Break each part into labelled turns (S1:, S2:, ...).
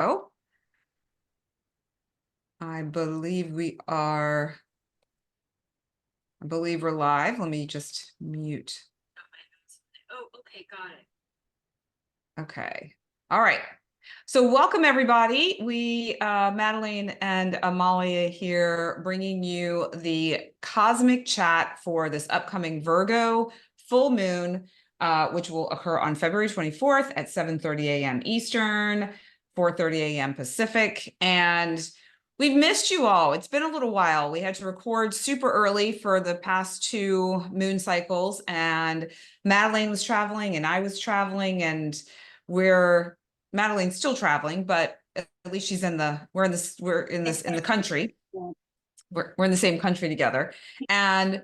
S1: Oh, I believe we're live. Let me just mute.
S2: Oh, okay, got it.
S1: Okay. All right. So welcome everybody. Madeline and Amalia here, bringing you the cosmic chat for this upcoming Virgo full moon, which will occur on February 24th at 7:30 a.m. Eastern, 4:30 a.m. Pacific. And we've missed you all. It's been a little while. We had to record super early for the past two moon cycles, and Madeline was traveling and I was traveling, and Madeline's still traveling, but at least she's in the country. We're in the same country together. And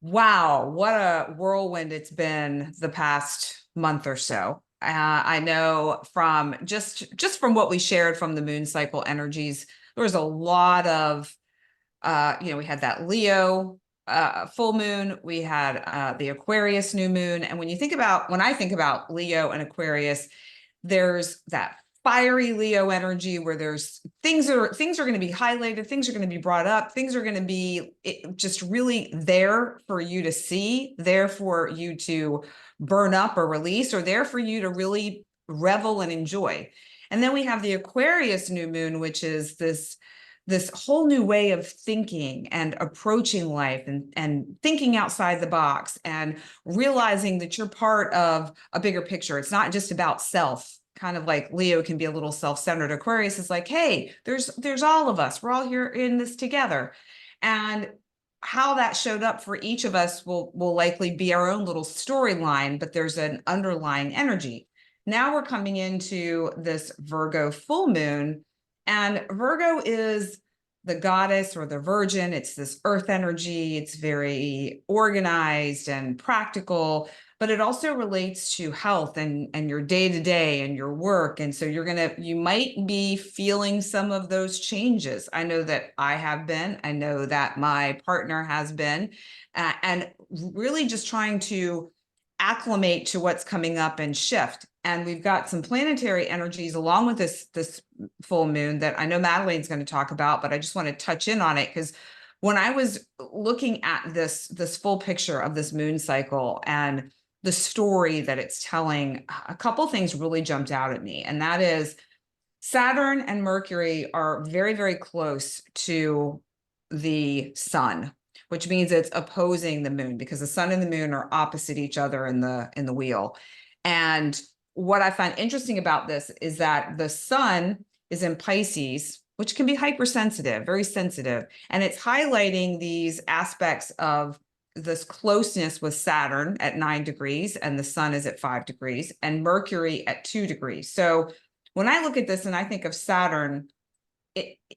S1: wow, what a whirlwind it's been the past month or so. I know from just from what we shared from the moon cycle energies, there was a lot of, we had that Leo full moon, we had the Aquarius new moon. And when I think about Leo and Aquarius, there's that fiery Leo energy where there's things are going to be highlighted, things are going to be brought up, things are going to be just really there for you to see, there for you to burn up or release, or there for you to really revel and enjoy. And then we have the Aquarius new moon, which is this whole new way of thinking and approaching life, and thinking outside the box and realizing that you're part of a bigger picture. It's not just about self. Kind of like Leo can be a little self-centered. Aquarius is like, hey, there's all of us. We're all here in this together. And how that showed up for each of us will likely be our own little storyline, but there's an underlying energy. Now we're coming into this Virgo full moon, and Virgo is the goddess or the virgin. It's this earth energy. It's very organized and practical, but it also relates to health and your day-to-day and your work. And so you might be feeling some of those changes. I know that I have been. I know that my partner has been, and really just trying to acclimate to what's coming up and shift. And we've got some planetary energies along with this full moon that I know Madeline's going to talk about, but I just want to touch in on it because when I was looking at this full picture of this moon cycle and the story that it's telling, a couple things really jumped out at me. And that is Saturn and Mercury are very, very close to the sun, which means it's opposing the moon because the sun and the moon are opposite each other in the wheel. And what I find interesting about this is that the sun is in Pisces, which can be hypersensitive, very sensitive. And it's highlighting these aspects of this closeness with Saturn at 9 degrees, and the sun is at 5 degrees, and Mercury at 2 degrees. So when I look at this and I think of Saturn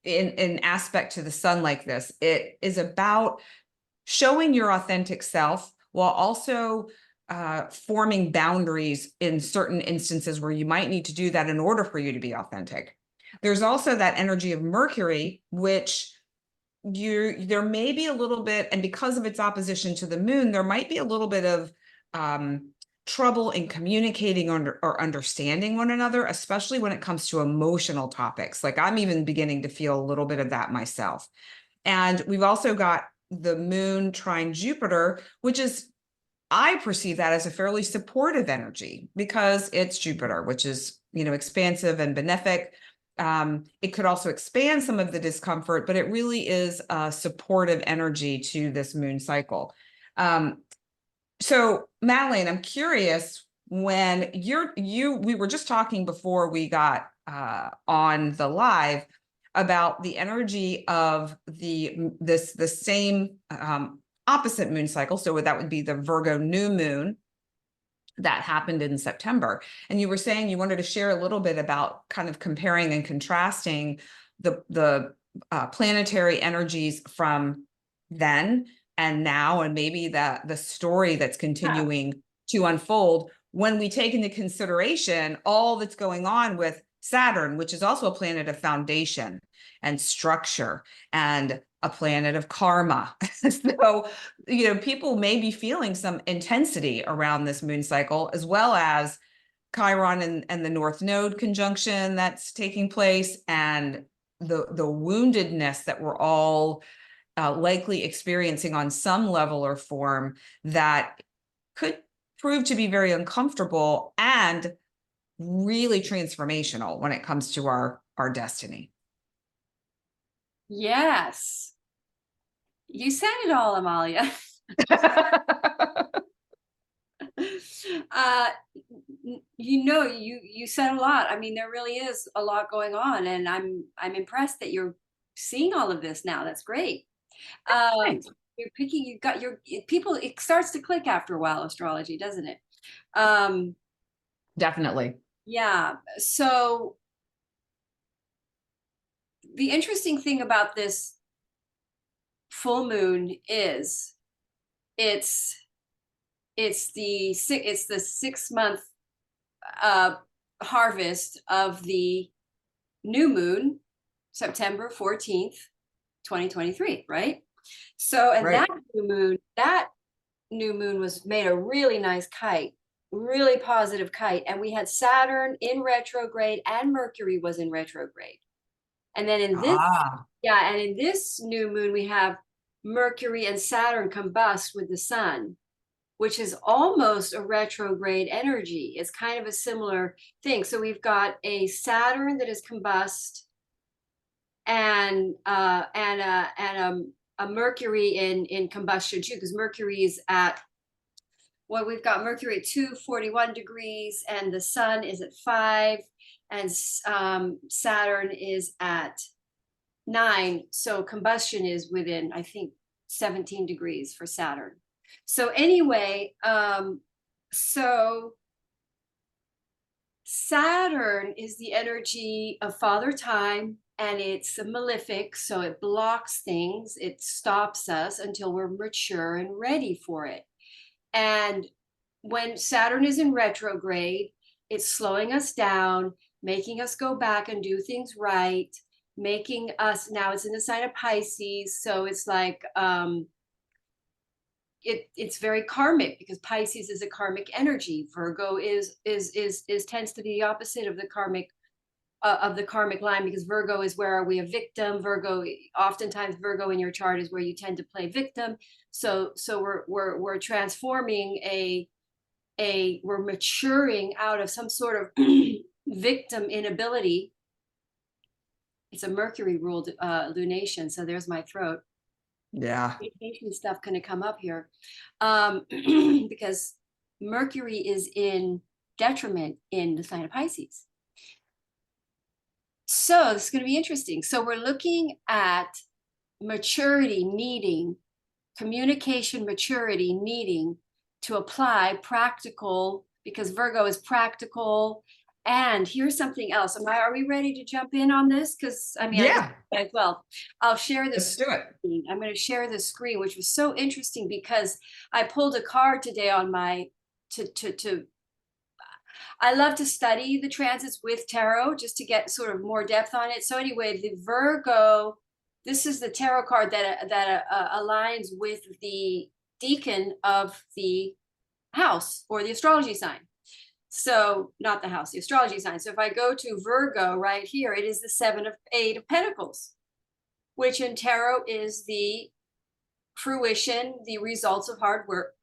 S1: in aspect to the sun like this, it is about showing your authentic self while also forming boundaries in certain instances where you might need to do that in order for you to be authentic. There's also that energy of Mercury, which there may be a little bit, and because of its opposition to the moon, there might be a little bit of trouble in communicating or understanding one another, especially when it comes to emotional topics. Like I'm even beginning to feel a little bit of that myself. And we've also got the moon trine Jupiter, which is, I perceive that as a fairly supportive energy because it's Jupiter, which is, expansive and benefic. It could also expand some of the discomfort, but it really is a supportive energy to this moon cycle. So Madeline, I'm curious, when we were just talking before we got on the live about the energy of the same opposite moon cycle. So that would be the Virgo new moon that happened in September. And you were saying you wanted to share a little bit about kind of comparing and contrasting the planetary energies from then and now, and maybe the story that's continuing to unfold when we take into consideration all that's going on with Saturn, which is also a planet of foundation and structure and a planet of karma. So, people may be feeling some intensity around this moon cycle, as well as Chiron and the North Node conjunction that's taking place, and the woundedness that we're all likely experiencing on some level or form, that could prove to be very uncomfortable and really transformational when it comes to our destiny.
S2: Yes. You said it all, Amalia. You said a lot. I mean, there really is a lot going on, and I'm impressed that you're seeing all of this now. That's great.
S1: Thanks.
S2: You got your people, it starts to click after a while, astrology, doesn't it?
S1: Definitely.
S2: Yeah. So the interesting thing about this full moon is it's the 6 month harvest of the new moon, September 14th, 2023, right? So, and
S1: Right.
S2: that new moon was made a really nice kite, really positive kite. And we had Saturn in retrograde and Mercury was in retrograde. And then in this, yeah, and in this new moon, we have Mercury and Saturn combust with the sun, which is almost a retrograde energy. It's kind of a similar thing. So we've got a Saturn that is combust, and a Mercury in combustion too, because Mercury is at, well, we've got Mercury at 241 degrees, and the sun is at 5, and Saturn is at 9. So combustion is within, I think, 17 degrees for Saturn. So anyway, so Saturn is the energy of Father Time, and it's a malefic, so it blocks things. It stops us until we're mature and ready for it. And when Saturn is in retrograde, it's slowing us down, making us go back and do things right, making us, now it's in the sign of Pisces, so it's like it's very karmic, because Pisces is a karmic energy. Virgo is tends to be the opposite of the karmic line, because Virgo is, where are we a victim? Oftentimes Virgo in your chart is where you tend to play victim. So we're transforming we're maturing out of some sort of victim inability. It's a Mercury ruled lunation. So there's my throat.
S1: Yeah.
S2: Vacation stuff going to come up here, because Mercury is in detriment in the sign of Pisces. So it's going to be interesting. So we're looking at maturity needing, communication maturity needing to apply practical, because Virgo is practical. And here's something else. Are we ready to jump in on this? Because I mean,
S1: Yeah.
S2: well, I'll share
S1: Let's
S2: this.
S1: do it.
S2: I'm going to share the screen, which was so interesting, because I pulled a card today on my I love to study the transits with tarot just to get sort of more depth on it. So anyway, the Virgo, this is the tarot card that aligns with the decan of the house, or the astrology sign. So not the house, the astrology sign. So if I go to Virgo right here, it is the 8 of Pentacles, which in tarot is the fruition, the results of hard work,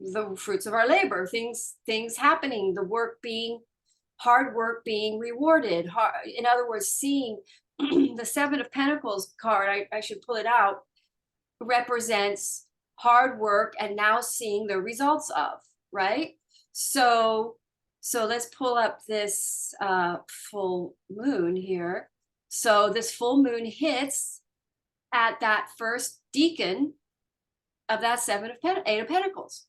S2: the fruits of our labor, things happening, hard work being rewarded. In other words, seeing the 7 of Pentacles card, I should pull it out, represents hard work and now seeing the results of, right? So let's pull up this full moon here. So this full moon hits at that first decan of that 8 of Pentacles.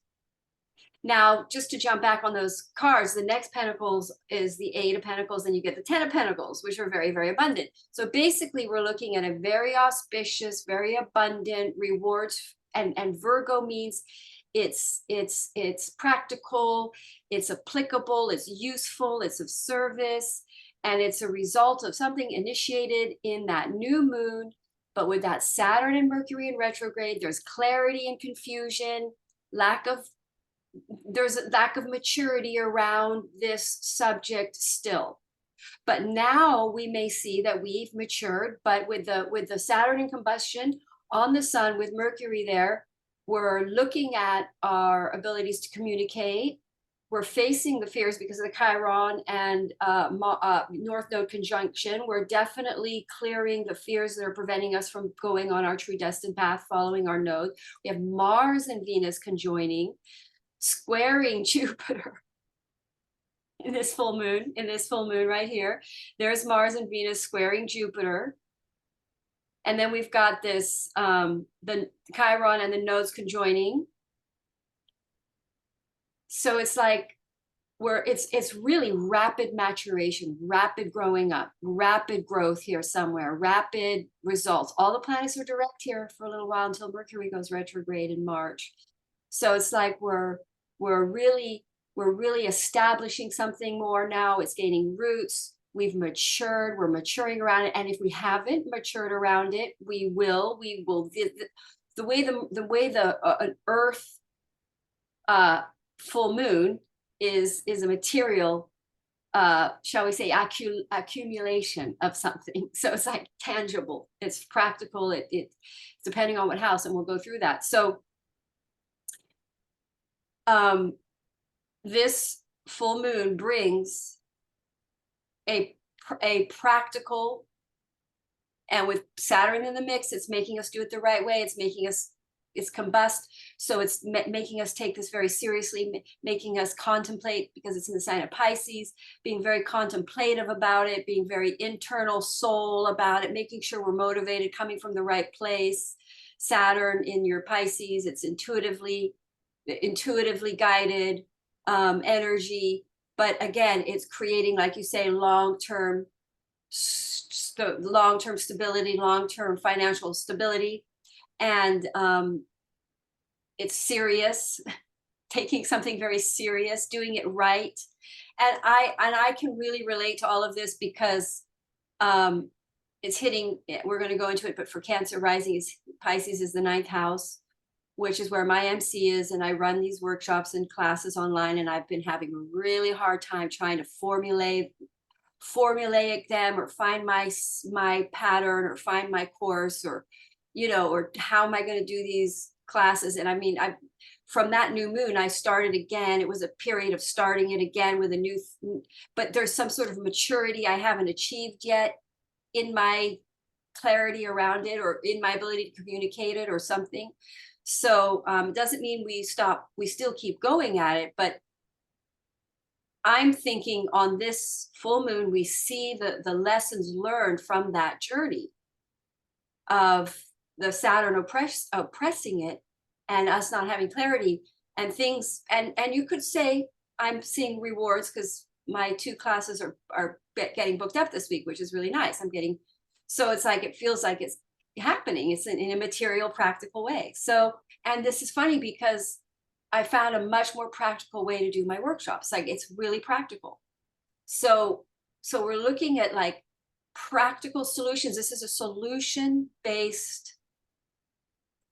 S2: Now, just to jump back on those cards, the next Pentacles is the 8 of Pentacles, and you get the 10 of Pentacles, which are very, very abundant. So basically, we're looking at a very auspicious, very abundant rewards, and Virgo means it's practical, it's applicable, it's useful, it's of service, and it's a result of something initiated in that new moon. But with that Saturn and Mercury in retrograde, there's clarity and confusion, lack of there's a lack of maturity around this subject still. But now we may see that we've matured, but with the Saturn in combustion on the sun with Mercury there, we're looking at our abilities to communicate. We're facing the fears because of the Chiron and North Node conjunction. We're definitely clearing the fears that are preventing us from going on our true destined path, following our node. We have Mars and Venus conjoining, squaring Jupiter in this full moon right here. There's Mars and Venus squaring Jupiter. And then we've got this, the Chiron and the nodes conjoining. So it's like it's really rapid maturation, rapid growing up, rapid growth here somewhere, rapid results. All the planets are direct here for a little while until Mercury goes retrograde in March. So it's like we're really establishing something more now. It's gaining roots. We've matured. We're maturing around it. And if we haven't matured around it, we will. The way an Earth full moon is a material, shall we say, accumulation of something. So it's like tangible. It's practical. It's depending on what house, and we'll go through that. So this full moon brings a practical, and with Saturn in the mix, it's making us do it the right way. It's combust. So it's making us take this very seriously, making us contemplate, because it's in the sign of Pisces, being very contemplative about it, being very internal soul about it, making sure we're motivated, coming from the right place. Saturn in your Pisces, it's intuitively guided energy. But again, it's creating, like you say, long-term stability, long-term financial stability. And it's serious, taking something very serious, doing it right. And I can really relate to all of this because it's hitting, we're going to go into it, but for Cancer rising, Pisces is the 9th house, which is where my MC is. And I run these workshops and classes online, and I've been having a really hard time trying to formulaic them, or find my pattern, or find my course, or or how am I going to do these classes? And I mean, from that new moon, I started again. It was a period of starting it again with a new, but there's some sort of maturity I haven't achieved yet in my clarity around it, or in my ability to communicate it, or something. So it doesn't mean we stop. We still keep going at it, but I'm thinking on this full moon, we see the lessons learned from that journey of the Saturn oppressing it, and us not having clarity, and things. And you could say I'm seeing rewards because my 2 classes are getting booked up this week, which is really nice. So it's like, it feels like it's happening. It's in a material, practical way. So, and this is funny because I found a much more practical way to do my workshops. Like, it's really practical. So we're looking at like practical solutions. This is a solution-based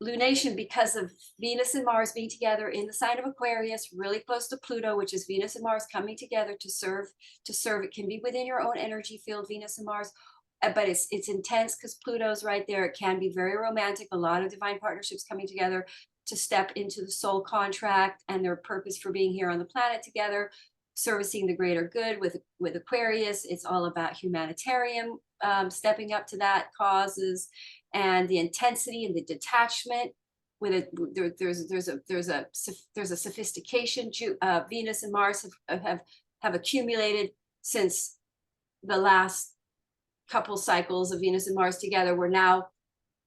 S2: lunation because of Venus and Mars being together in the sign of Aquarius, really close to Pluto, which is Venus and Mars coming together to serve. It can be within your own energy field, Venus and Mars, but it's intense because Pluto's right there. It can be very romantic, a lot of divine partnerships coming together to step into the soul contract and their purpose for being here on the planet together, servicing the greater good. With Aquarius, it's all about humanitarian, stepping up to that causes, and the intensity and the detachment. With it, there's a sophistication. Venus and Mars have accumulated since the last couple cycles of Venus and Mars together. We're now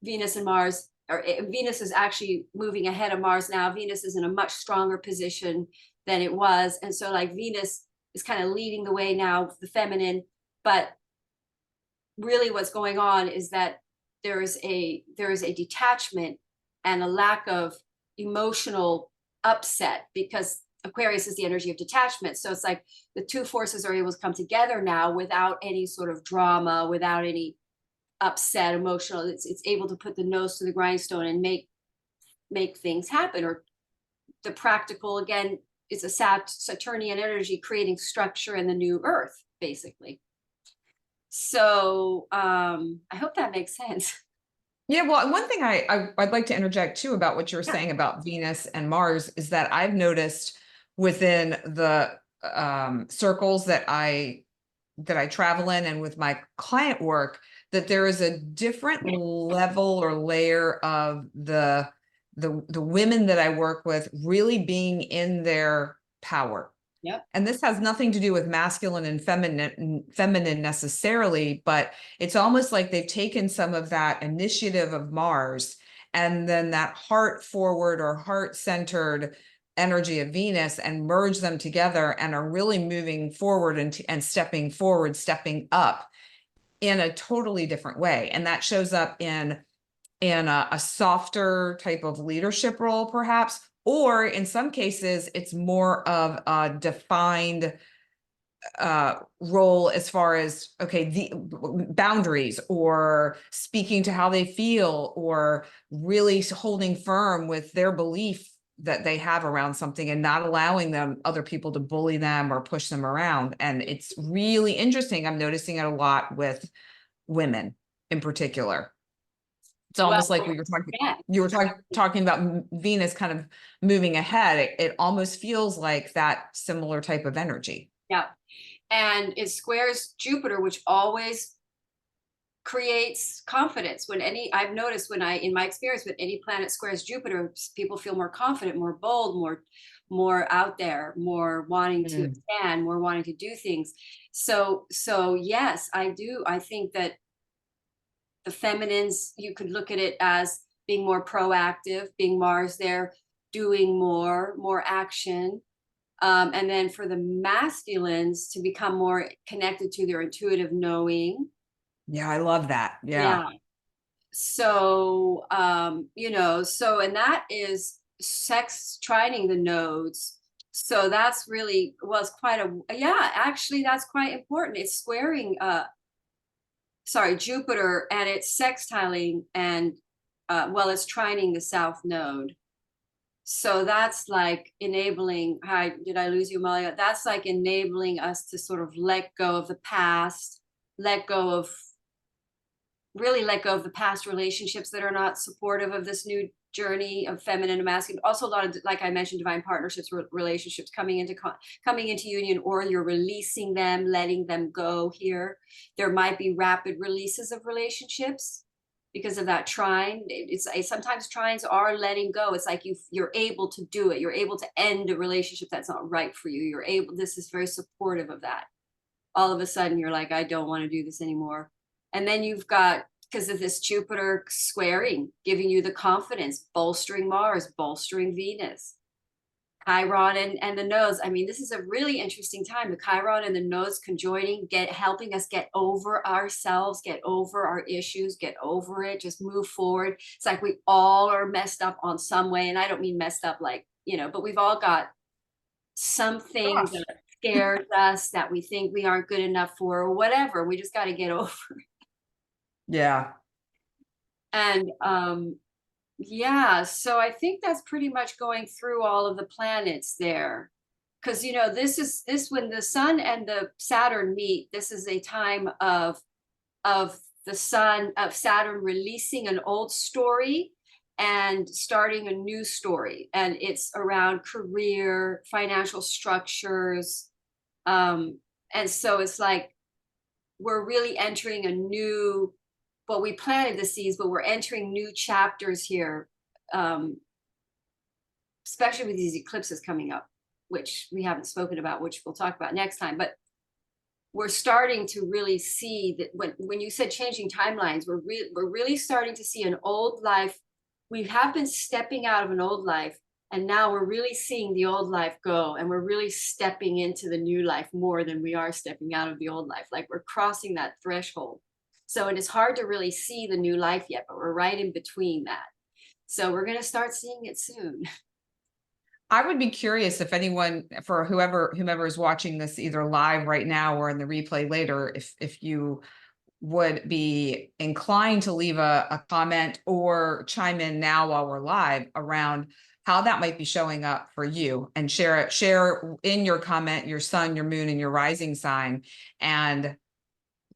S2: Venus and Mars, or Venus is actually moving ahead of Mars now. Venus is in a much stronger position than it was, and so like Venus is kind of leading the way now, the feminine. But really, what's going on is that there is a detachment and a lack of emotional upset, because Aquarius is the energy of detachment. So it's like the 2 forces are able to come together now without any sort of drama, without any upset, emotional. It's able to put the nose to the grindstone and make things happen, or the practical, again, is a Saturnian energy creating structure in the new earth, basically. So I hope that makes sense.
S1: Yeah, well, one thing I'd like to interject too about what you were
S2: Yeah.
S1: saying about Venus and Mars is that I've noticed within the circles that I travel in and with my client work that there is a different level or layer of the women that I work with really being in their power.
S2: Yep.
S1: And this has nothing to do with masculine and feminine necessarily, but it's almost like they've taken some of that initiative of Mars and then that heart forward or heart centered energy of Venus and merge them together and are really moving forward and stepping forward, stepping up in a totally different way. And that shows up in a softer type of leadership role, perhaps, or in some cases, it's more of a defined role as far as, okay, the boundaries or speaking to how they feel or really holding firm with their belief that they have around something and not allowing other people to bully them or push them around. And it's really interesting. I'm noticing it a lot with women in particular. It's almost
S2: Well,
S1: like we were talking,
S2: yeah.
S1: you were talking about Venus kind of moving ahead. It almost feels like that similar type of energy.
S2: Yeah. And it squares Jupiter, which always creates confidence. I've noticed in my experience, when any planet squares Jupiter, people feel more confident, more bold, more out there, more wanting to expand, more wanting to do things. So yes, I do. I think that the feminines, you could look at it as being more proactive, being Mars there, doing more action. And then for the masculines to become more connected to their intuitive knowing.
S1: Yeah, I love that.
S2: Yeah.
S1: Yeah.
S2: So, and that is sex trining the nodes. So that's really was actually that's quite important. It's squaring Jupiter, and it's sextiling and it's trining the south node. So that's like enabling, hi, did I lose you, Amalia? That's like enabling us to sort of let go of the past, really let go of the past relationships that are not supportive of this new journey of feminine and masculine. Also a lot of, like I mentioned, divine partnerships, relationships coming into union, or you're releasing them, letting them go here. There might be rapid releases of relationships because of that trine. Sometimes trines are letting go. It's like you're able to do it. You're able to end a relationship that's not right for you. This is very supportive of that. All of a sudden you're like, I don't want to do this anymore. And then you've got, because of this Jupiter squaring, giving you the confidence, bolstering Mars, bolstering Venus. Chiron and the nodes. I mean, this is a really interesting time. The Chiron and the nodes conjoining, helping us get over ourselves, get over our issues, get over it, just move forward. It's like we all are messed up on some way. And I don't mean messed up like, but we've all got something that scares us, that we think we aren't good enough for, or whatever. We just got to get over it.
S1: Yeah.
S2: And so I think that's pretty much going through all of the planets there. Because this when the Sun and the Saturn meet, this is a time of Saturn releasing an old story and starting a new story. And it's around career, financial structures. And so it's like we're really entering a new, well, we planted the seeds, but we're entering new chapters here, especially with these eclipses coming up, which we haven't spoken about, which we'll talk about next time. But we're starting to really see that when you said changing timelines, we're really starting to see an old life. We have been stepping out of an old life, and now we're really seeing the old life go, and we're really stepping into the new life more than we are stepping out of the old life. Like we're crossing that threshold. So it is hard to really see the new life yet, but we're right in between that. So we're going to start seeing it soon.
S1: I would be curious if anyone, for whomever is watching this either live right now or in the replay later, if you would be inclined to leave a comment or chime in now while we're live around how that might be showing up for you, and share in your comment your sun, your moon, and your rising sign, and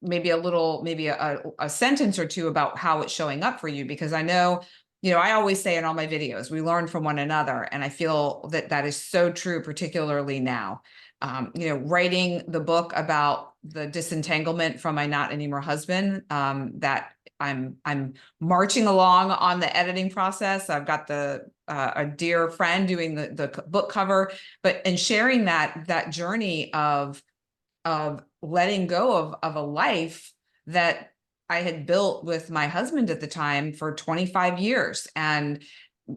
S1: maybe a sentence or two about how it's showing up for you. Because I know, I always say in all my videos, we learn from one another. And I feel that that is so true, particularly now. Writing the book about the disentanglement from my not anymore husband, that I'm marching along on the editing process. I've got a dear friend doing the book cover, and sharing that journey of letting go of a life that I had built with my husband at the time for 25 years, and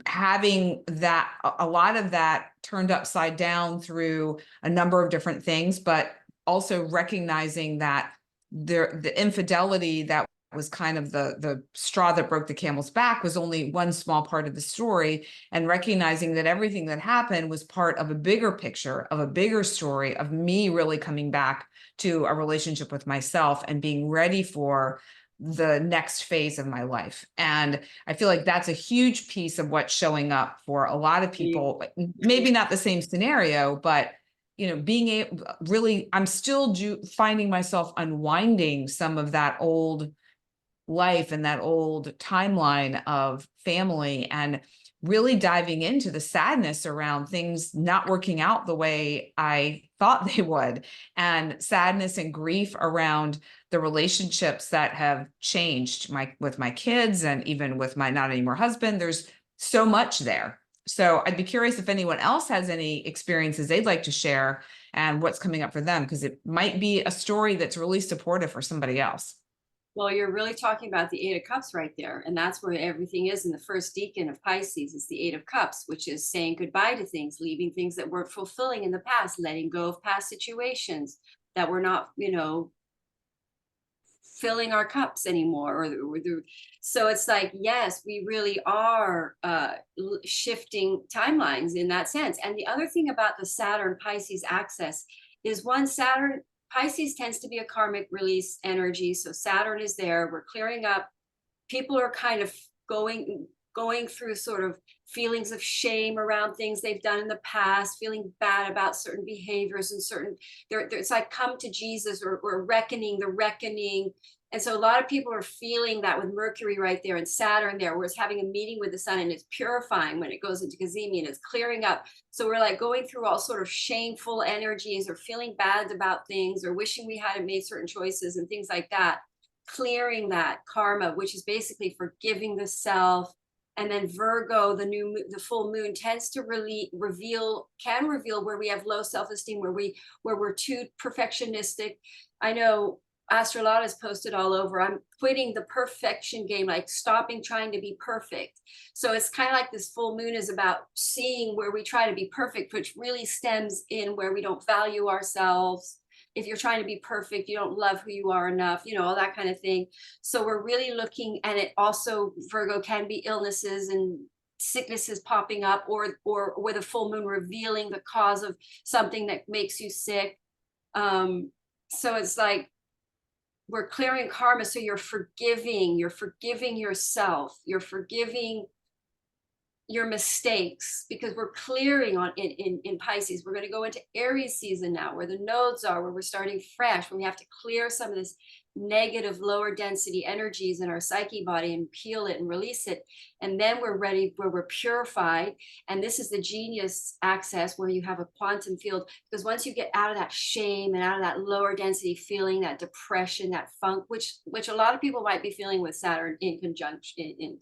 S1: having that, a lot of that turned upside down through a number of different things, but also recognizing that the infidelity that was kind of the straw that broke the camel's back was only one small part of the story, and recognizing that everything that happened was part of a bigger picture, of a bigger story of me really coming back to a relationship with myself and being ready for the next phase of my life. And I feel like that's a huge piece of what's showing up for a lot of people, maybe not the same scenario, but being able, really, I'm still finding myself unwinding some of that old life and that old timeline of family, and really diving into the sadness around things not working out the way I thought they would, and sadness and grief around the relationships that have changed with my kids, and even with my not anymore husband. There's so much there. So I'd be curious if anyone else has any experiences they'd like to share and what's coming up for them, because it might be a story that's really supportive for somebody else.
S2: Well, you're really talking about the Eight of Cups right there. And that's where everything is in the first decan of Pisces. It's the Eight of Cups, which is saying goodbye to things, leaving things that weren't fulfilling in the past, letting go of past situations that were not, filling our cups anymore. So it's like, yes, we really are shifting timelines in that sense. And the other thing about the Saturn Pisces axis is, Saturn Pisces tends to be a karmic release energy. So Saturn is there, we're clearing up. People are kind of going through sort of feelings of shame around things they've done in the past, feeling bad about certain behaviors and it's like come to Jesus, or reckoning the reckoning. And so a lot of people are feeling that with Mercury right there and Saturn there, where it's having a meeting with the sun, and it's purifying when it goes into Cazimi, and it's clearing up. So we're like going through all sort of shameful energies, or feeling bad about things, or wishing we hadn't made certain choices and things like that. Clearing that karma, which is basically forgiving the self. And then Virgo, the full moon, tends to really reveal where we have low self-esteem, where we're too perfectionistic. I know Astrolata is posted all over. I'm quitting the perfection game, like stopping trying to be perfect. So it's kind of like this full moon is about seeing where we try to be perfect, which really stems in where we don't value ourselves. If you're trying to be perfect, you don't love who you are enough, all that kind of thing. So we're really looking, and it also, Virgo, can be illnesses and sicknesses popping up, or with a full moon revealing the cause of something that makes you sick. So it's like, we're clearing karma. So you're forgiving yourself, you're forgiving your mistakes, because we're clearing in Pisces. We're going to go into Aries season now, where the nodes are, where we're starting fresh, when we have to clear some of this negative, lower density energies in our psyche body and peel it and release it. And then we're ready, where we're purified. And this is the genius access, where you have a quantum field, because once you get out of that shame and out of that lower density feeling, that depression, that funk, which a lot of people might be feeling with Saturn in conjunction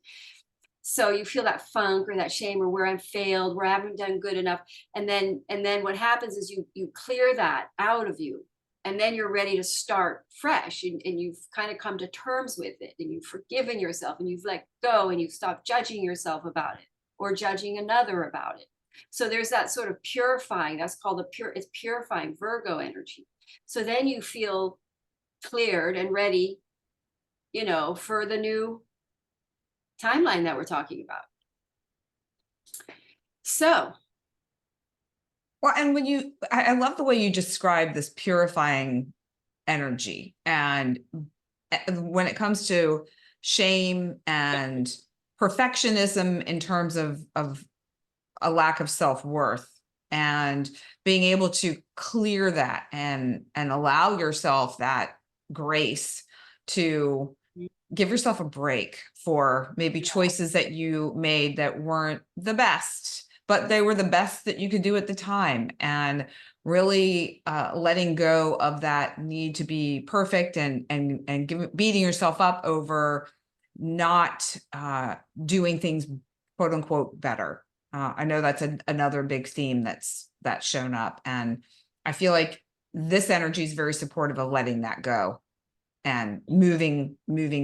S2: so you feel that funk or that shame, or where I've failed, where I haven't done good enough. And then what happens is you clear that out of you, and then you're ready to start fresh, and you've kind of come to terms with it, and you've forgiven yourself, and you've let go, and you've stopped judging yourself about it, or judging another about it. So there's that sort of purifying, that's called it's purifying Virgo energy. So then you feel cleared and ready, for the new timeline that we're talking about. So,
S1: well, and I love the way you describe this purifying energy, and when it comes to shame and perfectionism in terms of a lack of self-worth, and being able to clear that and allow yourself that grace to give yourself a break for maybe choices that you made that weren't the best, but they were the best that you could do at the time, and really letting go of that need to be perfect and beating yourself up over not doing things quote unquote better. I know that's another big theme that's shown up, and I feel like this energy is very supportive of letting that go and moving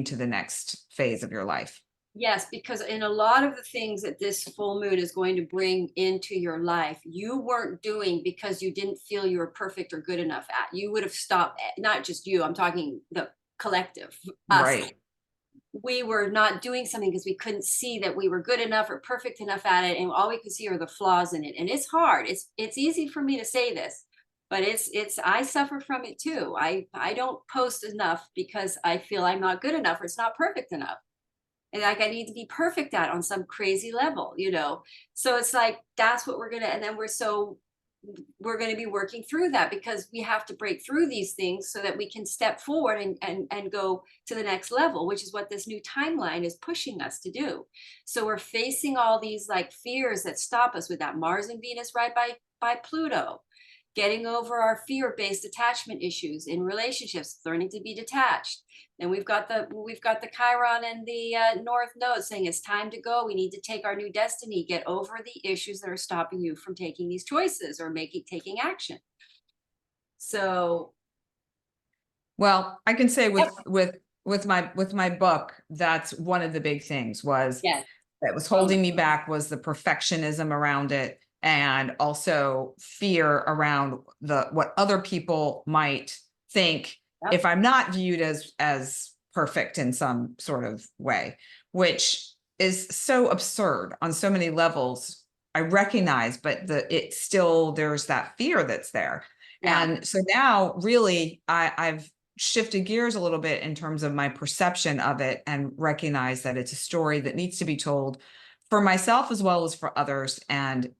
S1: to the next phase of your life.
S2: Yes, because in a lot of the things that this full moon is going to bring into your life, you weren't doing because you didn't feel you were perfect or good enough at. You would have stopped, not just you, I'm talking the collective, us.
S1: Right.
S2: We were not doing something because we couldn't see that we were good enough or perfect enough at it, and all we could see are the flaws in it. And it's hard. It's easy for me to say this, but it's I suffer from it too. I don't post enough because I feel I'm not good enough or it's not perfect enough. And like I need to be perfect at on some crazy level, you know. So it's like that's what we're gonna, and then we're going to be working through that, because we have to break through these things so that we can step forward and go to the next level, which is what this new timeline is pushing us to do. So we're facing all these like fears that stop us with that Mars and Venus right by Pluto, getting over our fear-based attachment issues in relationships, learning to be detached. And we've got the Chiron and the North Node saying it's time to go. We need to take our new destiny, get over the issues that are stopping you from taking these choices or taking action. So,
S1: well, I can say with my book, that's one of the big things was
S2: yes,
S1: that was holding me back was the perfectionism around it, and also fear around what other people might think if I'm not viewed as perfect in some sort of way, which is so absurd on so many levels. I recognize, but it's still, there's that fear that's there.
S2: yeah.
S1: And so now really I've shifted gears a little bit in terms of my perception of it, and recognize that it's a story that needs to be told for myself as well as for others. And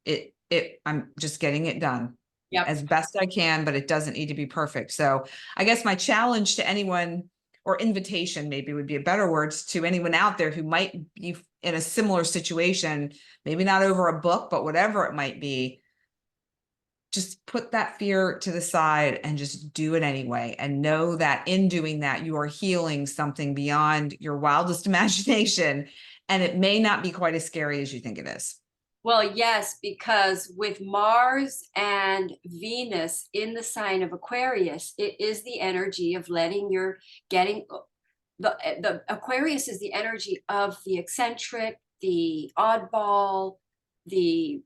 S1: I'm just getting it done as best I can, but it doesn't need to be perfect. So I guess my challenge to anyone, or invitation maybe would be a better words, to anyone out there who might be in a similar situation, maybe not over a book, but whatever it might be, just put that fear to the side and just do it anyway. And know that in doing that, you are healing something beyond your wildest imagination. And it may not be quite as scary as you think it is.
S2: Well, yes, because with Mars and Venus in the sign of Aquarius, it is the energy of getting the Aquarius is the energy of the eccentric, the oddball, the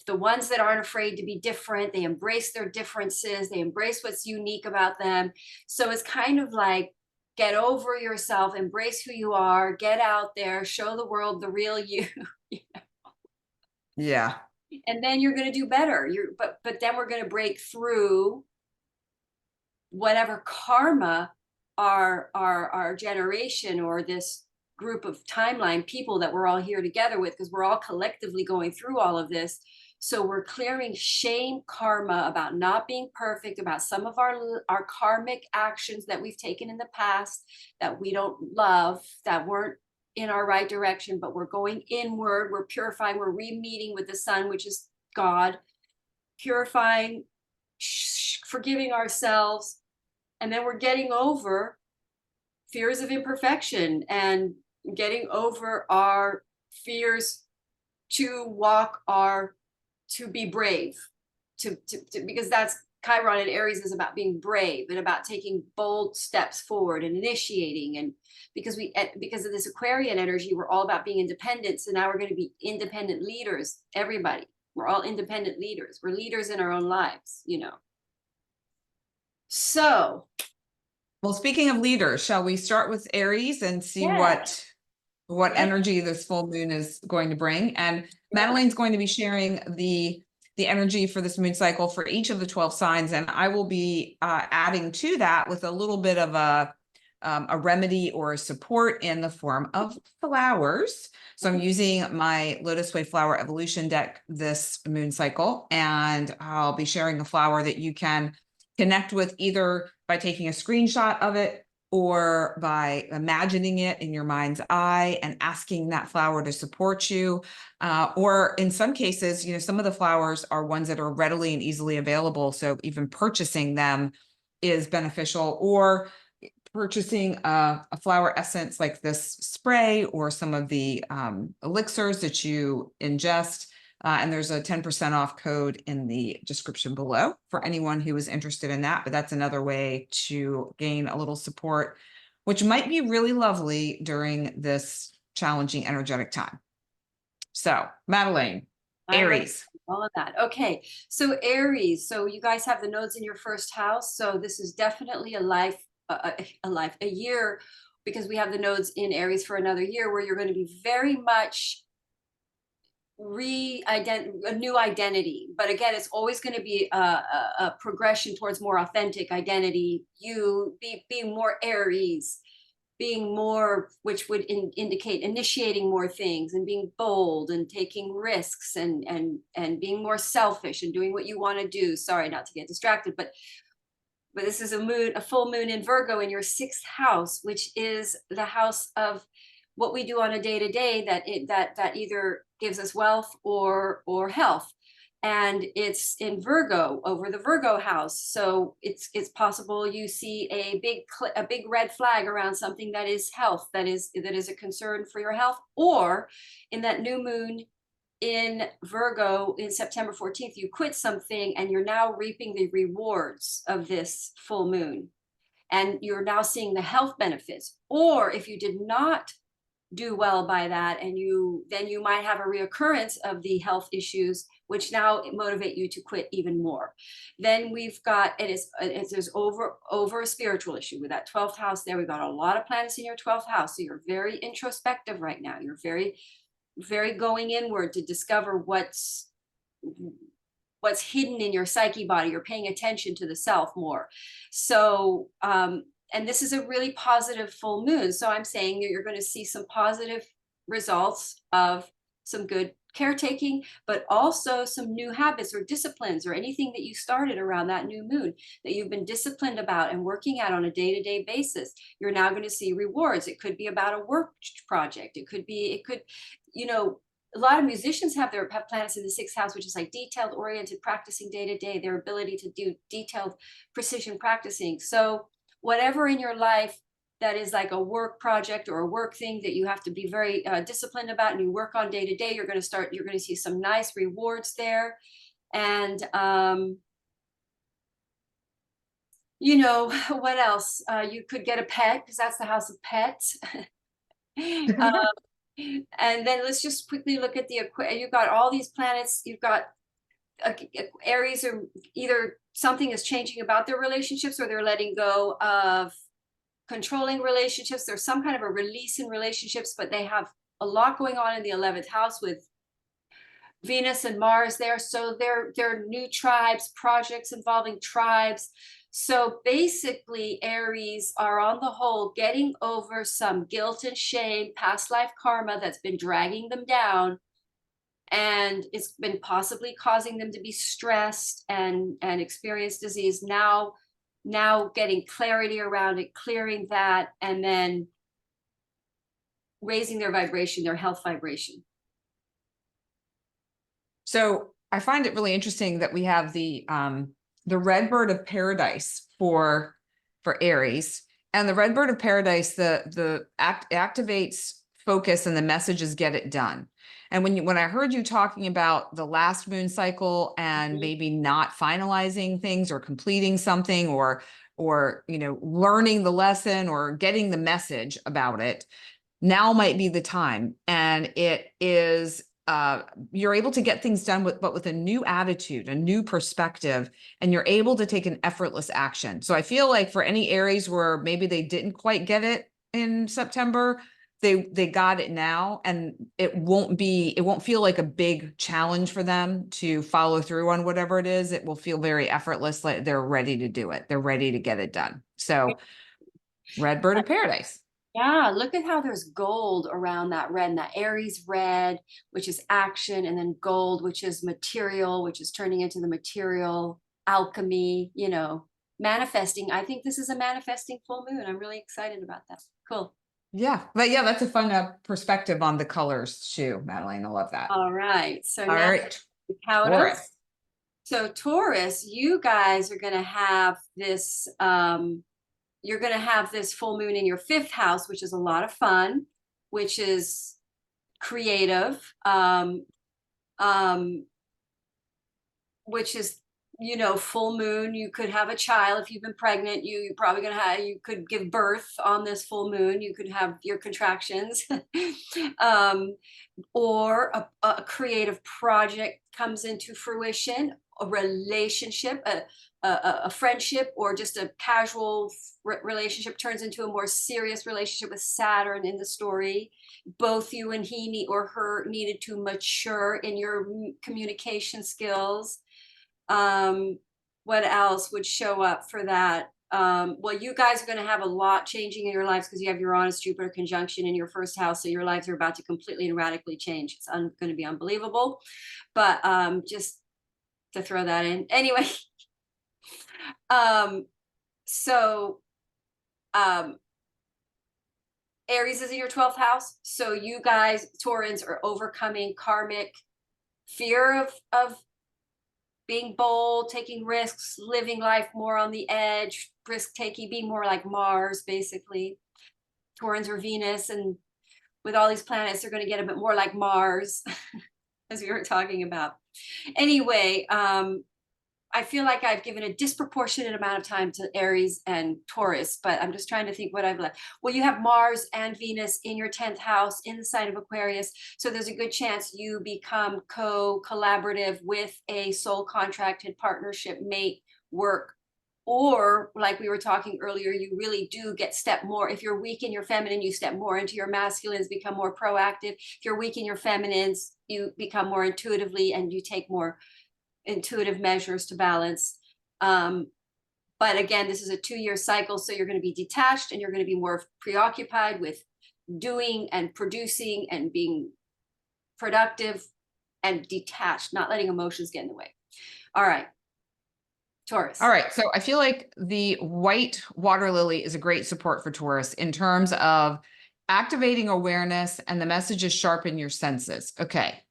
S2: ones that aren't afraid to be different. They embrace their differences. They embrace what's unique about them. So it's kind of like, get over yourself, embrace who you are, get out there, show the world the real you.
S1: Yeah.
S2: And then you're going to do better. But then we're going to break through whatever karma our generation or this group of timeline people that we're all here together with, because we're all collectively going through all of this. So we're clearing shame karma about not being perfect, about some of our karmic actions that we've taken in the past that we don't love, that weren't in our right direction, but we're going inward, we're purifying, we're re-meeting with the sun, which is God, purifying, forgiving ourselves, and then we're getting over fears of imperfection and getting over our fears to be brave, because that's Chiron and Aries is about being brave and about taking bold steps forward and initiating. And because of this Aquarian energy, we're all about being independent. So now we're going to be independent leaders. Everybody, we're all independent leaders. We're leaders in our own lives, you know. So,
S1: well, speaking of leaders, shall we start with Aries and see what energy this full moon is going to bring? And Madeline's going to be sharing the energy for this moon cycle for each of the 12 signs. And I will be adding to that with a little bit of a a remedy or a support in the form of flowers. So I'm using my Lotus Way Flower Evolution deck this moon cycle, and I'll be sharing a flower that you can connect with either by taking a screenshot of it or by imagining it in your mind's eye and asking that flower to support you. Or in some cases, some of the flowers are ones that are readily and easily available. So even purchasing them is beneficial, or purchasing a flower essence like this spray or some of the elixirs that you ingest. And there's a 10% off code in the description below for anyone who is interested in that. But that's another way to gain a little support, which might be really lovely during this challenging energetic time. So, Madeline, Aries.
S2: All of that. Okay. So Aries, so you guys have the nodes in your first house. So this is definitely a year, because we have the nodes in Aries for another year, where you're going to be very much a new identity. But again, it's always going to be a progression towards more authentic identity. You being more Aries, being more, which would indicate initiating more things and being bold and taking risks and being more selfish and doing what you want to do. Sorry, not to get distracted, but this is a full moon in Virgo in your 6th house, which is the house of what we do on a day-to-day, that either gives us wealth or health. And it's in Virgo, over the Virgo house. So it's possible you see a big red flag around something that is health, that is a concern for your health, or in that new moon in Virgo in September 14th, you quit something and you're now reaping the rewards of this full moon. And you're now seeing the health benefits. Or if you did not do well by that, and then you might have a reoccurrence of the health issues, which now motivate you to quit even more. Then we've got, there's over a spiritual issue with that 12th house there. We've got a lot of planets in your 12th house. So you're very introspective right now. You're very, very going inward to discover what's hidden in your psyche body. You're paying attention to the self more. So, and this is a really positive full moon. So I'm saying that you're going to see some positive results of some good caretaking, but also some new habits or disciplines or anything that you started around that new moon that you've been disciplined about and working at on a day-to-day basis. You're now going to see rewards. It could be about a work project. It could, a lot of musicians have planets in the 6th house, which is like detailed oriented, practicing day to day, their ability to do detailed precision practicing. So whatever in your life that is like a work project or a work thing that you have to be very disciplined about and you work on day to day, you're going to see some nice rewards there. And, what else? You could get a pet, because that's the house of pets. And then let's just quickly look at you've got all these planets. You've got Aries, are either something is changing about their relationships or they're letting go of controlling relationships. There's some kind of a release in relationships, but they have a lot going on in the 11th house with Venus and Mars there. So they're new tribes, projects involving tribes. So basically, Aries are on the whole getting over some guilt and shame, past life karma that's been dragging them down. And it's been possibly causing them to be stressed and experience disease. Now getting clarity around it, clearing that, and then raising their vibration, their health vibration.
S1: So I find it really interesting that we have the red bird of paradise for Aries, and the red bird of paradise, activates focus, and the message is get it done. And when I heard you talking about the last moon cycle and maybe not finalizing things or completing something or learning the lesson or getting the message about it, now might be the time. And it is you're able to get things done but with a new attitude, a new perspective, and you're able to take an effortless action. So I feel like for any Aries where maybe they didn't quite get it in September, they got it now, and it won't feel like a big challenge for them to follow through on whatever it is. It will feel very effortless, like they're ready to do it. They're ready to get it done. So Red bird of paradise.
S2: Yeah, look at how there's gold around that red, and that Aries red, which is action, and then gold, which is material, which is turning into the material, alchemy, you know, manifesting. I think this is a manifesting full moon. I'm really excited about that. Cool.
S1: Yeah, but yeah, that's a fun perspective on the colors too, Madeline. I love that.
S2: All right. So
S1: All
S2: now
S1: right,
S2: Taurus.
S1: Taurus.
S2: So Taurus, you guys are going to have this, you're going to have this full moon in your fifth house, which is a lot of fun, which is creative, um, which is, you know, full moon. You could have a child if you've been pregnant. You're probably gonna have, you could give birth on this full moon. You could have your contractions, or a creative project comes into fruition, a relationship, a friendship, or just a casual relationship turns into a more serious relationship with Saturn in the story. Both you and he need, or her needed to mature in your communication skills. What else would show up for that? Well, you guys are going to have a lot changing in your lives because you have Uranus Jupiter conjunction in your first house, so your lives are about to completely and radically change. It's going to be unbelievable, but just to throw that in anyway. So Aries is in your 12th house, so you guys Taurans are overcoming karmic fear of being bold, taking risks, living life more on the edge, risk taking, being more like Mars, basically. Taurans or Venus, and with all these planets, they're going to get a bit more like Mars, as we were talking about. Anyway, I feel like I've given a disproportionate amount of time to Aries and Taurus, but I'm just trying to think what I've left. Well, you have Mars and Venus in your 10th house in the sign of Aquarius. So there's a good chance you become collaborative with a soul contracted partnership, mate, work. Or like we were talking earlier, you really do get step more. If you're weak in your feminine, you step more into your masculines, become more proactive. If you're weak in your feminines, you become more intuitively and you take more intuitive measures to balance. But again, this is a 2-year cycle, so you're going to be detached and you're going to be more preoccupied with doing and producing and being productive and detached, not letting emotions get in the way. All right, Taurus.
S1: All right, so I feel like the white water lily is a great support for Taurus in terms of activating awareness, and the message is sharpen your senses. Okay.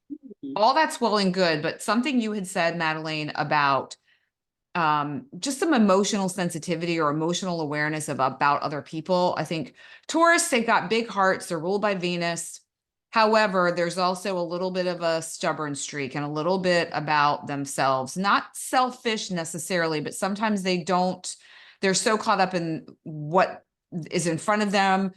S1: All that's well and good, but something you had said, Madeline, about just some emotional sensitivity or emotional awareness about other people. I think Taurus, they've got big hearts. They're ruled by Venus. However, there's also a little bit of a stubborn streak and a little bit about themselves, not selfish necessarily, but sometimes they're so caught up in what is in front of them.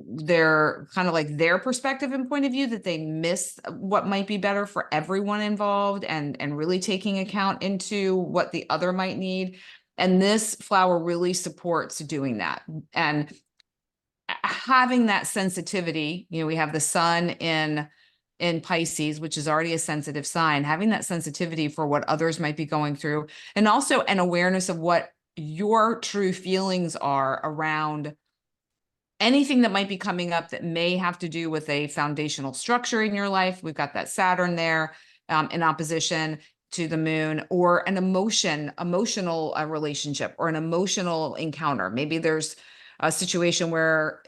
S1: They're kind of like their perspective and point of view that they miss what might be better for everyone involved, and really taking account into what the other might need. And this flower really supports doing that. And having that sensitivity, we have the sun in Pisces, which is already a sensitive sign, having that sensitivity for what others might be going through, and also an awareness of what your true feelings are around anything that might be coming up that may have to do with a foundational structure in your life. We've got that Saturn there in opposition to the moon, or an emotional relationship or an emotional encounter. Maybe there's a situation where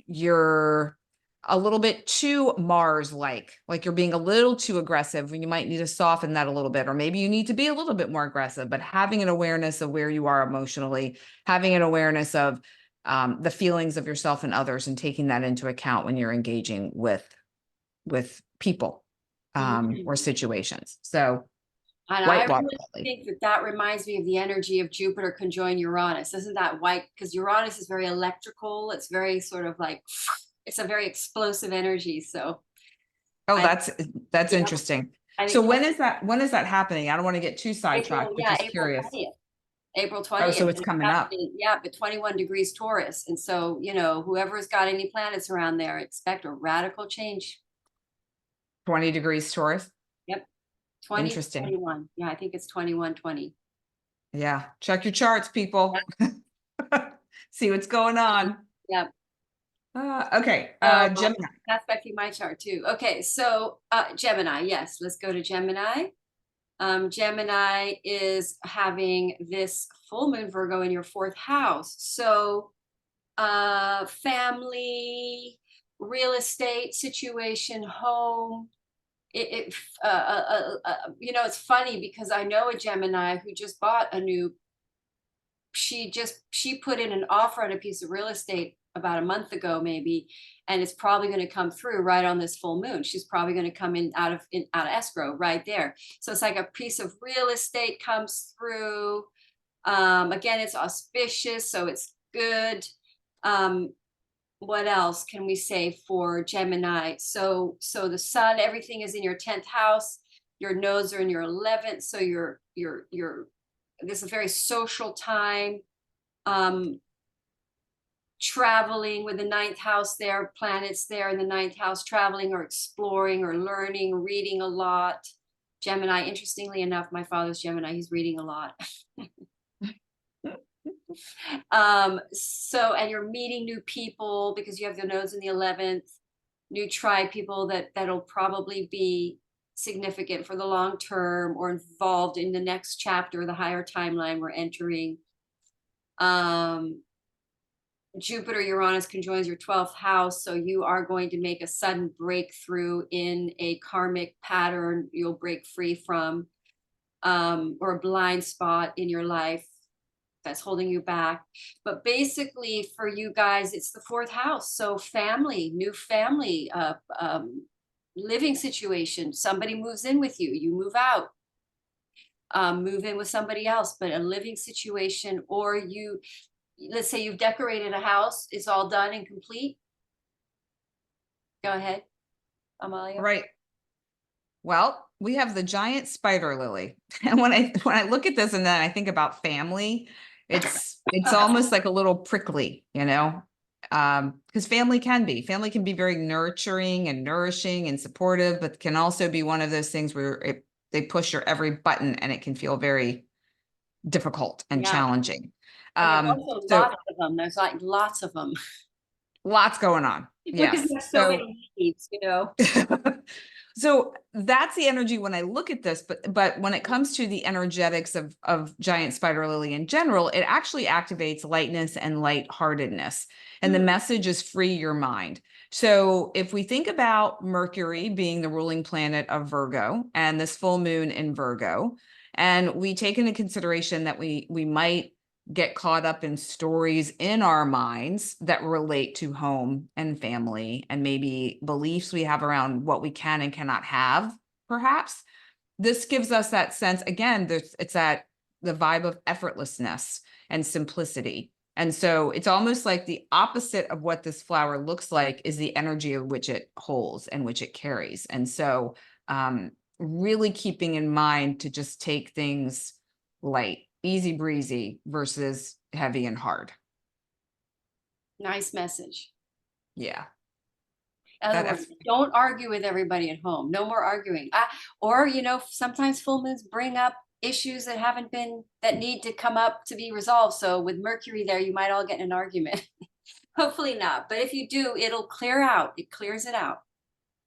S1: you're a little bit too Mars-like you're being a little too aggressive, and you might need to soften that a little bit, or maybe you need to be a little bit more aggressive. But having an awareness of where you are emotionally, having an awareness of the feelings of yourself and others, and taking that into account when you're engaging with people or situations. So
S2: and
S1: white
S2: I
S1: water
S2: really
S1: lily.
S2: think that reminds me of the energy of Jupiter conjoined Uranus. Isn't that white? Because Uranus is very electrical. It's very sort of like, it's a very explosive energy. So
S1: Oh,
S2: I,
S1: that's
S2: yeah,
S1: interesting.
S2: I
S1: So
S2: think
S1: when is that happening? I don't want to get too sidetracked, but just
S2: April
S1: curious.
S2: 20th. April
S1: Oh,
S2: 20th.
S1: so it's
S2: And
S1: coming up.
S2: yeah, but 21 degrees Taurus. And so, whoever's got any planets around there, expect a radical change.
S1: 20 degrees Taurus.
S2: Yep. 20 to
S1: Interesting.
S2: 21. Yeah, I think it's 21, 20.
S1: Yeah. Check your charts, people. See what's going on.
S2: Yeah.
S1: Okay,
S2: Oh,
S1: Gemini.
S2: that's affecting my chart too. Okay, so Gemini, yes, let's go to Gemini. Gemini is having this full moon Virgo in your fourth house. So family, real estate situation, home. It's funny because I know a Gemini who just bought a new, she put in an offer on a piece of real estate about a month ago, maybe, and it's probably going to come through right on this full moon. She's probably going to come in out of escrow right there. So it's like a piece of real estate comes through. Again, it's auspicious, so it's good. What else can we say for Gemini? So the sun, everything is in your 10th house. Your nodes are in your 11th, so you're this is a very social time. Traveling with the 9th house there, planets there in the 9th house, traveling or exploring or learning, reading a lot. Gemini, interestingly enough, my father's Gemini, he's reading a lot. And you're meeting new people because you have the nodes in the 11th, new tribe people that'll probably be significant for the long term or involved in the next chapter, the higher timeline we're entering. Jupiter, Uranus conjoins your 12th house. So you are going to make a sudden breakthrough in a karmic pattern you'll break free from, or a blind spot in your life that's holding you back. But basically for you guys, it's the 4th house. So family, new family, living situation. Somebody moves in with you, you move out, move in with somebody else, but a living situation, or let's say you've decorated a house, it's all done and complete. Go ahead, Amalia.
S1: Right. Well, we have the giant spider lily. And when I look at this and then I think about family, it's almost like a little prickly, because family can be very nurturing and nourishing and supportive, but can also be one of those things where they push your every button and it can feel very difficult and challenging.
S2: And there's also lots of them. There's like lots of them.
S1: Lots going on.
S2: Because
S1: Yes.
S2: there's so many needs,
S1: So that's the energy when I look at this, but when it comes to the energetics of giant spider lily in general, it actually activates lightness and lightheartedness. And the message is free your mind. So if we think about Mercury being the ruling planet of Virgo and this full moon in Virgo, and we take into consideration that we might get caught up in stories in our minds that relate to home and family and maybe beliefs we have around what we can and cannot have, perhaps. This gives us that sense, again, it's that the vibe of effortlessness and simplicity. And so it's almost like the opposite of what this flower looks like is the energy of which it holds and which it carries. And so really keeping in mind to just take things light, easy breezy versus heavy and hard.
S2: Nice message.
S1: Yeah.
S2: In other words, don't argue with everybody at home. No more arguing. Or, sometimes full moons bring up issues that need to come up to be resolved. So with Mercury there, you might all get in an argument. Hopefully not. But if you do, it'll clear out. It clears it out.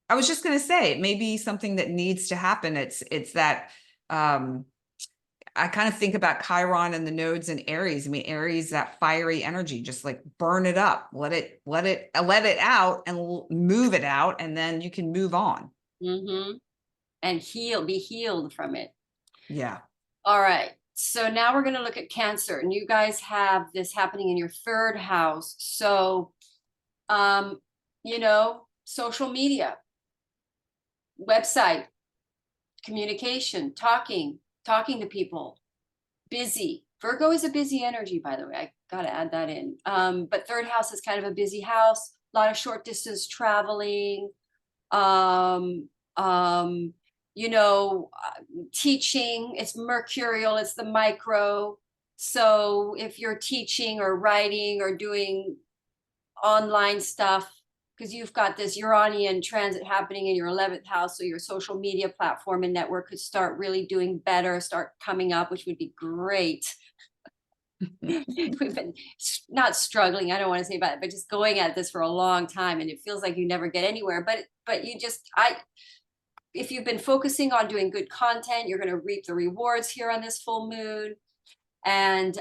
S1: I was just going to say, it may be something that needs to happen. It's that, I kind of think about Chiron and the nodes in Aries. I mean, Aries, that fiery energy, just like burn it up, let it out and move it out. And then you can move on.
S2: And be healed from it.
S1: Yeah.
S2: All right. So now we're going to look at Cancer, and you guys have this happening in your 3rd house. So, social media, website, communication, talking to people, busy. Virgo is a busy energy, by the way. I got to add that in. But 3rd house is kind of a busy house, a lot of short distance traveling, teaching. It's mercurial, it's the micro. So if you're teaching or writing or doing online stuff, because you've got this Uranian transit happening in your 11th house, so your social media platform and network could start really doing better, start coming up, which would be great. We've been not struggling, I don't want to say about it, but just going at this for a long time, and it feels like you never get anywhere. But you just, if you've been focusing on doing good content, you're going to reap the rewards here on this full moon. And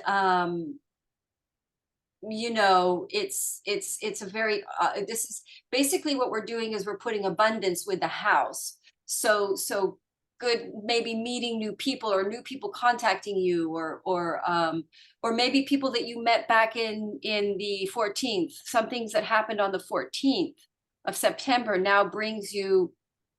S2: you know, it's a very this is basically what we're doing is we're putting abundance with the house. So good, maybe meeting new people, or new people contacting you, or maybe people that you met back in the 14th. Some things that happened on the 14th of September now brings you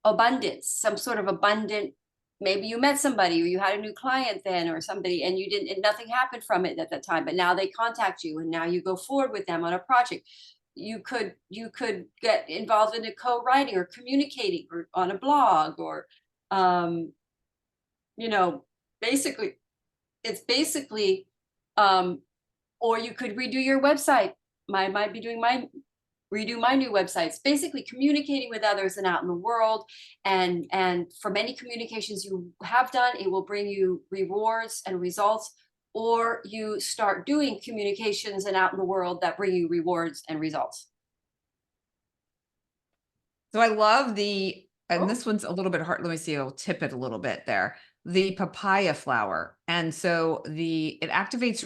S2: abundance, some sort of abundant. Maybe you met somebody, or you had a new client then, or somebody, and you didn't, and nothing happened from it at that time, but now they contact you, and now you go forward with them on a project. You could get involved in a co-writing or communicating, or on a blog, or you know, basically, it's basically, or you could redo your website. I might be doing redo my new websites, basically communicating with others and out in the world. And from any communications you have done, it will bring you rewards and results, or you start doing communications and out in the world that bring you rewards and results.
S1: So I love the, and
S2: Oh.
S1: this one's a little bit hard. Let me see, I'll tip it a little bit there. The papaya flower. And so it activates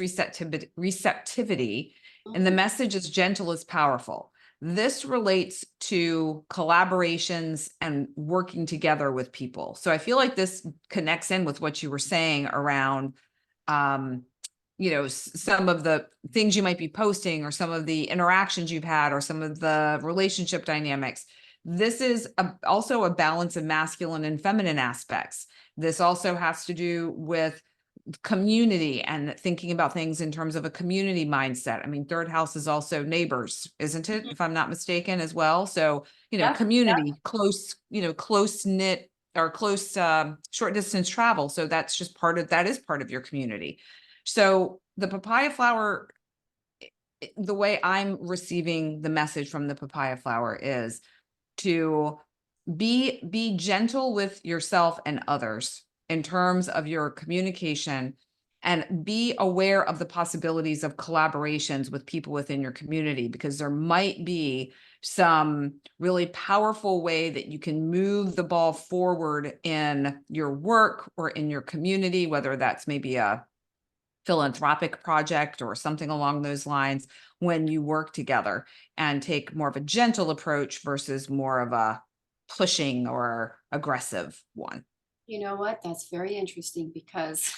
S1: receptivity, and the message is gentle is powerful. This relates to collaborations and working together with people. So I feel like this connects in with what you were saying around, you know, some of the things you might be posting, or some of the interactions you've had, or some of the relationship dynamics. This is also a balance of masculine and feminine aspects. This also has to do with community and thinking about things in terms of a community mindset. I mean, third house is also neighbors, isn't it? If I'm not mistaken as well. So, you know,
S2: Yeah,
S1: community, close, you know, close knit or close short distance travel. So that's just that is part of your community. So the papaya flower, the way I'm receiving the message from the papaya flower is to be gentle with yourself and others in terms of your communication, and be aware of the possibilities of collaborations with people within your community, because there might be some really powerful way that you can move the ball forward in your work or in your community, whether that's maybe a philanthropic project or something along those lines, when you work together and take more of a gentle approach versus more of a pushing or aggressive one.
S2: you know what? That's very interesting, because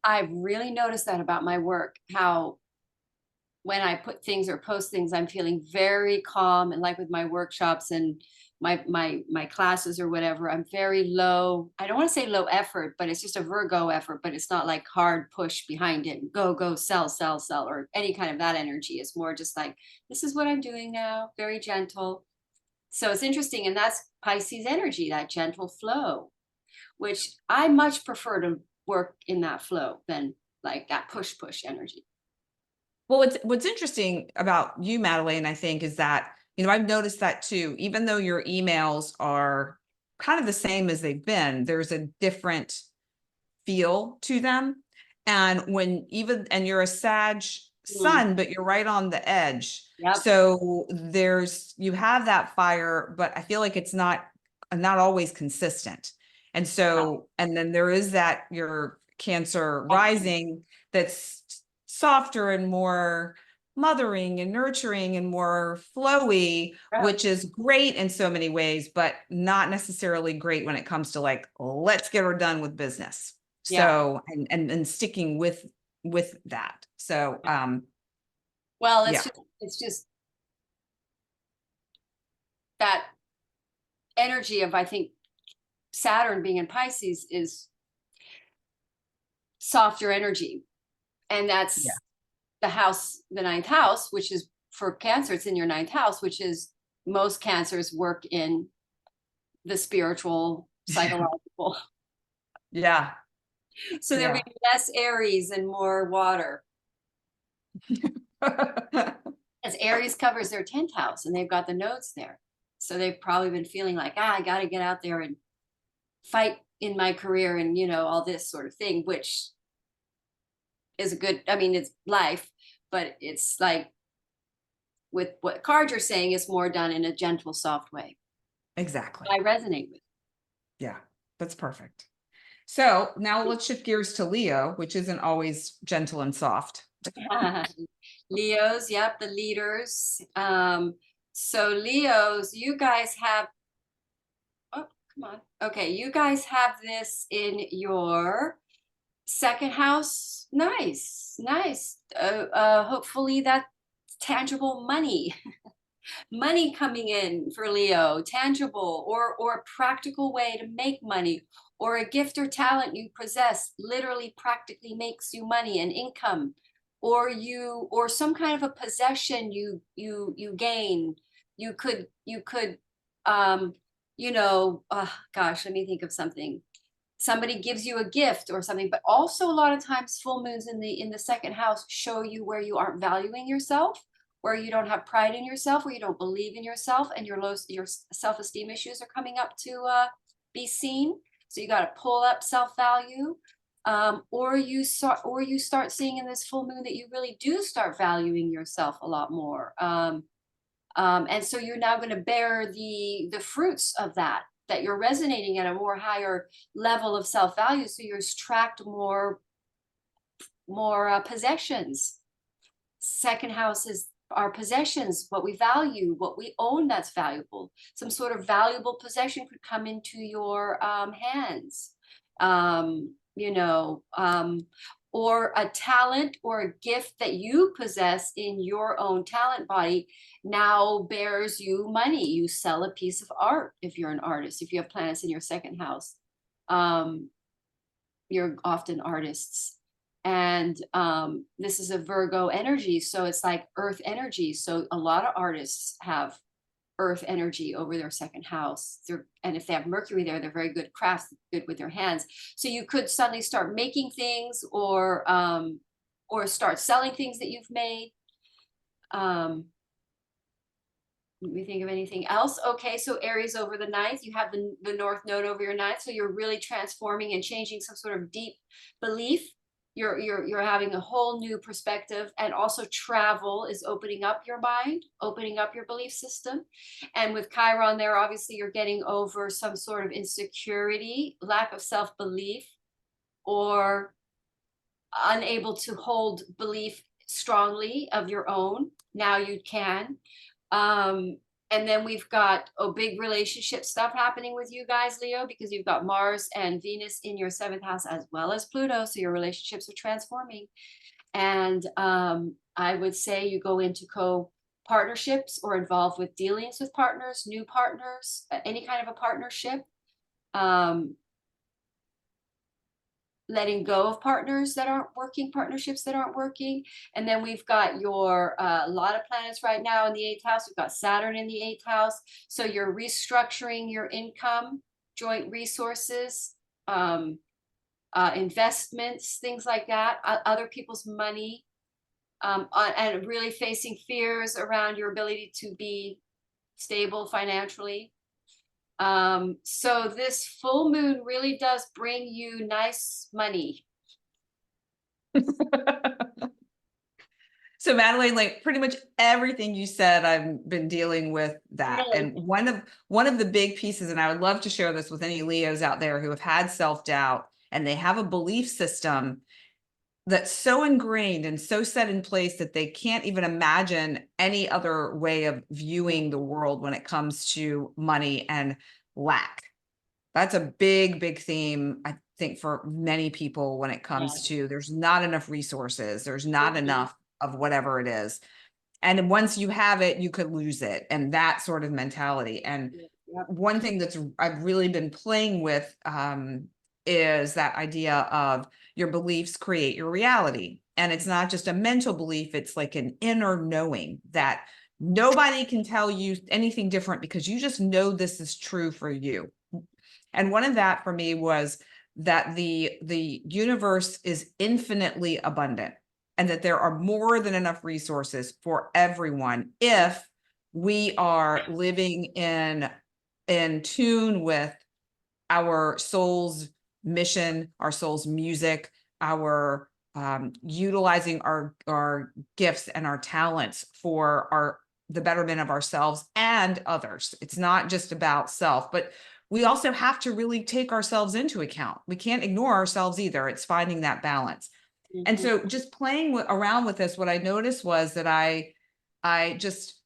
S2: I've really noticed that about my work, how when I put things or post things, I'm feeling very calm, and like with my workshops and my classes or whatever, I'm very low. I don't want to say low effort, but it's just a Virgo effort, but it's not like hard push behind it. Go, sell, or any kind of that energy. It's more just like, this is what I'm doing now, very gentle. So it's interesting. And that's Pisces energy, that gentle flow, which I much prefer to work in that flow than like that push energy.
S1: Well, what's interesting about you, Madeline, I think, is that, you know, I've noticed that too. Even though your emails are kind of the same as they've been, there's a different feel to them. And and you're a Sag sun, but you're right on the edge.
S2: Yep.
S1: So you have that fire, but I feel like it's not always consistent. And so, and then there is that your Cancer rising that's softer and more mothering and nurturing and more flowy, which is great in so many ways, but not necessarily great when it comes to like, let's get her done with business.
S2: Yeah.
S1: So, and sticking with that. So,
S2: Well,
S1: yeah.
S2: it's just that energy of, I think, Saturn being in Pisces is softer energy. And that's the house, the ninth house, which is for Cancer, it's in your ninth house, which is most Cancers work in the spiritual, psychological.
S1: Yeah.
S2: So there'll be less Aries and more water. As Aries covers their 10th house and they've got the nodes there. So they've probably been feeling like, I got to get out there and fight in my career and, you know, all this sort of thing, which is a good, I mean, it's life, but it's like with what cards you're saying, is more done in a gentle, soft way.
S1: Exactly.
S2: I resonate with.
S1: Yeah, that's perfect. So now let's shift gears to Leo, which isn't always gentle and soft.
S2: Leos, yep, the leaders. So Leos, you guys have, oh, come on. Okay, you guys have this in your second house. Nice, nice. Hopefully that's tangible money. Money coming in for Leo, tangible or a practical way to make money, or a gift or talent you possess literally practically makes you money and income, or some kind of a possession you gain. You could gosh, let me think of something. Somebody gives you a gift or something, but also a lot of times full moons in the second house show you where you aren't valuing yourself, where you don't have pride in yourself, where you don't believe in yourself, and your self-esteem issues are coming up to be seen. So you got to pull up self-value, or you start seeing in this full moon that you really do start valuing yourself a lot more. And so you're now going to bear the fruits of that you're resonating at a more higher level of self-value. So you attract more possessions. Second house is our possessions, what we value, what we own that's valuable. Some sort of valuable possession could come into your hands, or a talent or a gift that you possess in your own talent body now bears you money. You sell a piece of art if you're an artist, if you have planets in your second house. You're often artists. And this is a Virgo energy, so it's like earth energy. So a lot of artists have earth energy over their second house. And if they have Mercury there, they're very good crafts, good with their hands. So you could suddenly start making things, or start selling things that you've made. Let me think of anything else. Okay, so Aries over the ninth, you have the North Node over your ninth, so you're really transforming and changing some sort of deep belief. You're having a whole new perspective, and also travel is opening up your mind, opening up your belief system. And with Chiron there, obviously you're getting over some sort of insecurity, lack of self-belief, or unable to hold belief strongly of your own. Now you can. And then we've got big relationship stuff happening with you guys, Leo, because you've got Mars and Venus in your seventh house as well as Pluto. So your relationships are transforming. And I would say you go into co-partnerships or involved with dealings with partners, new partners, any kind of a partnership. Letting go of partners that aren't working, partnerships that aren't working. And then we've got your a lot of planets right now in the eighth house. We've got Saturn in the eighth house. So you're restructuring your income, joint resources, investments, things like that, other people's money, and really facing fears around your ability to be stable financially. So this full moon really does bring you nice money.
S1: So Madeline, like pretty much everything you said, I've been dealing with that.
S2: Really?
S1: And one of the big pieces, and I would love to share this with any Leos out there who have had self-doubt and they have a belief system that's so ingrained and so set in place that they can't even imagine any other way of viewing the world when it comes to money and lack. That's a big, big theme, I think, for many people when it comes to there's not enough resources, there's not enough of whatever it is. And once you have it, you could lose it, and that sort of mentality. And one thing I've really been playing with is that idea of your beliefs create your reality. And it's not just a mental belief, it's like an inner knowing that nobody can tell you anything different because you just know this is true for you. And one of that for me was that the universe is infinitely abundant and that there are more than enough resources for everyone if we are living in tune with our soul's mission, our soul's music, our utilizing our gifts and our talents for the betterment of ourselves and others. It's not just about self, but we also have to really take ourselves into account. We can't ignore ourselves either. It's finding that balance. And so just playing around with this, what I noticed was that I just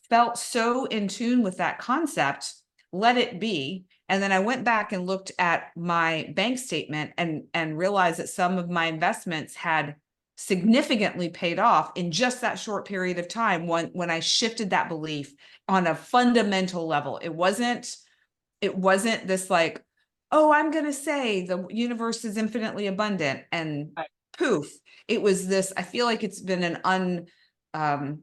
S1: felt so in tune with that concept, let it be. And then I went back and looked at my bank statement and realized that some of my investments had significantly paid off in just that short period of time when I shifted that belief on a fundamental level. It wasn't this like, oh, I'm going to say the universe is infinitely abundant and poof. It was this, I feel like it's been an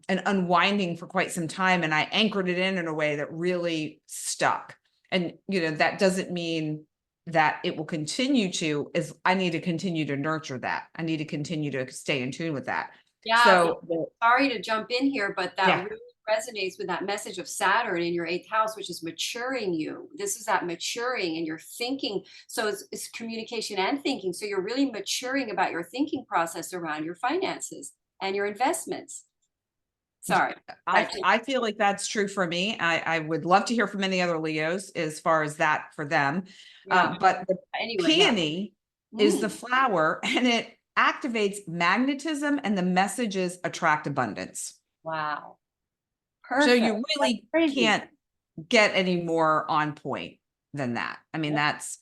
S1: unwinding for quite some time. And I anchored it in a way that really stuck. And, that doesn't mean that it will continue to, is I need to continue to nurture that. I need to continue to stay in tune with that.
S2: Yeah.
S1: So
S2: sorry to jump in here, but that
S1: yeah.
S2: really resonates with that message of Saturn in your 8th house, which is maturing you. This is that maturing and your thinking. So it's communication and thinking. So you're really maturing about your thinking process around your finances and your investments. Sorry.
S1: I feel like that's true for me. I would love to hear from any other Leos as far as that for them.
S2: Yeah.
S1: But the
S2: Anyway,
S1: peony is the flower, and it activates magnetism, and the messages attract abundance.
S2: Wow.
S1: So
S2: Perfect.
S1: you really can't get any more on point than that. I mean, that's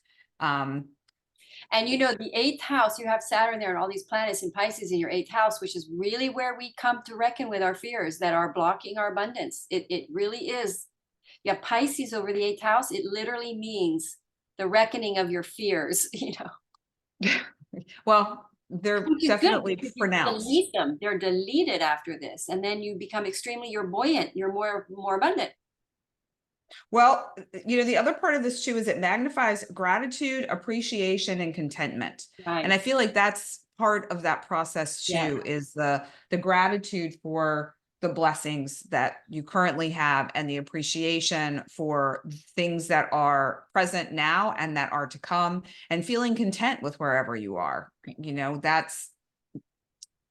S2: and the 8th house, you have Saturn there and all these planets in Pisces in your 8th house, which is really where we come to reckon with our fears that are blocking our abundance. It really is. Yeah, Pisces over the 8th house, it literally means the reckoning of your fears,
S1: Well, they're definitely pronounced.
S2: Delete them. They're deleted after this. And then you become you're buoyant, you're more abundant.
S1: Well, the other part of this too is it magnifies gratitude, appreciation, and contentment.
S2: Right.
S1: And I feel like that's part of that process too, is the gratitude for the blessings that you currently have and the appreciation for things that are present now and that are to come, and feeling content with wherever you are. That's,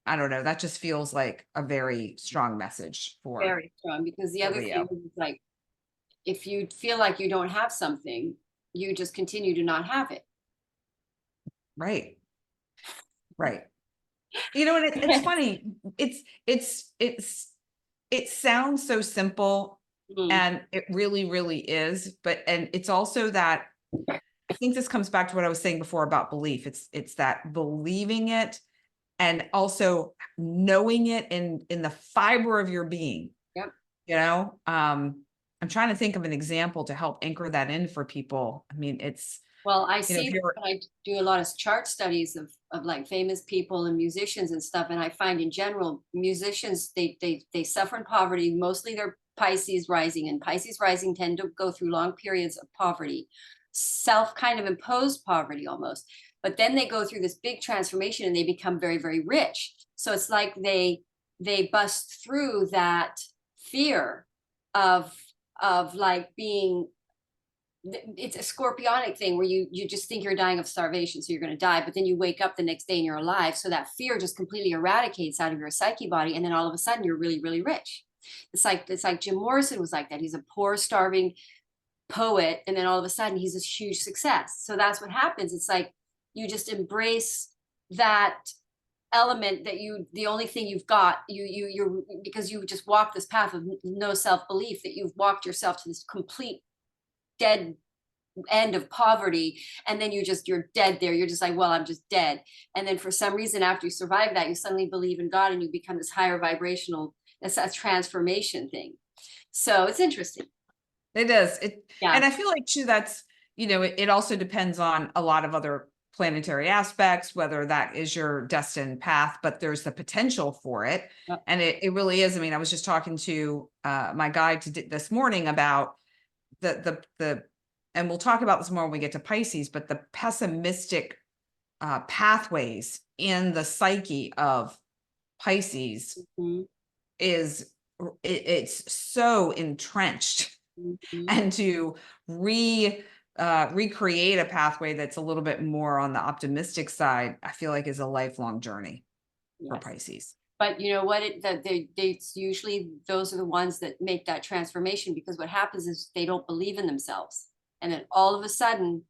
S1: I don't know, that just feels like a very strong message for
S2: very strong, because the other thing is like, if you feel like you don't have something, you just continue to not have it.
S1: Right. And it's funny. It sounds so simple, and it really, really is. And it's also that, I think this comes back to what I was saying before about belief. It's that believing it and also knowing it in the fiber of your being.
S2: Yep.
S1: I'm trying to think of an example to help anchor that in for people. I mean,
S2: well, I see when I do a lot of chart studies of like famous people and musicians and stuff, and I find in general musicians they suffer in poverty. Mostly they're Pisces rising, and Pisces rising tend to go through long periods of poverty, self kind of imposed poverty almost. But then they go through this big transformation and they become very, very rich. So it's like they bust through that fear of like being, it's a scorpionic thing where you just think you're dying of starvation, so you're going to die, but then you wake up the next day and you're alive. So that fear just completely eradicates out of your psyche body, and then all of a sudden you're really, really rich. It's like Jim Morrison was like that. He's a poor, starving poet, and then all of a sudden he's this huge success. So that's what happens. It's like you just embrace that element that the only thing you've got, you're because you just walked this path of no self-belief, that you've walked yourself to this complete dead end of poverty, and then you're dead there. You're just like, well, I'm just dead. And then for some reason, after you survive that, you suddenly believe in God and you become this higher vibrational, that's a transformation thing. So it's interesting.
S1: It is. And I feel like too, that's, it also depends on a lot of other planetary aspects, whether that is your destined path, but there's the potential for it.
S2: Yep.
S1: And it really is. I mean, I was just talking to my guide this morning about and we'll talk about this more when we get to Pisces, but the pessimistic pathways in the psyche of Pisces it's so entrenched. And to recreate a pathway that's a little bit more on the optimistic side, I feel like is a lifelong journey for
S2: Yes.
S1: Pisces.
S2: But you know what? It's usually those are the ones that make that transformation, because what happens is they don't believe in themselves. And then all of a sudden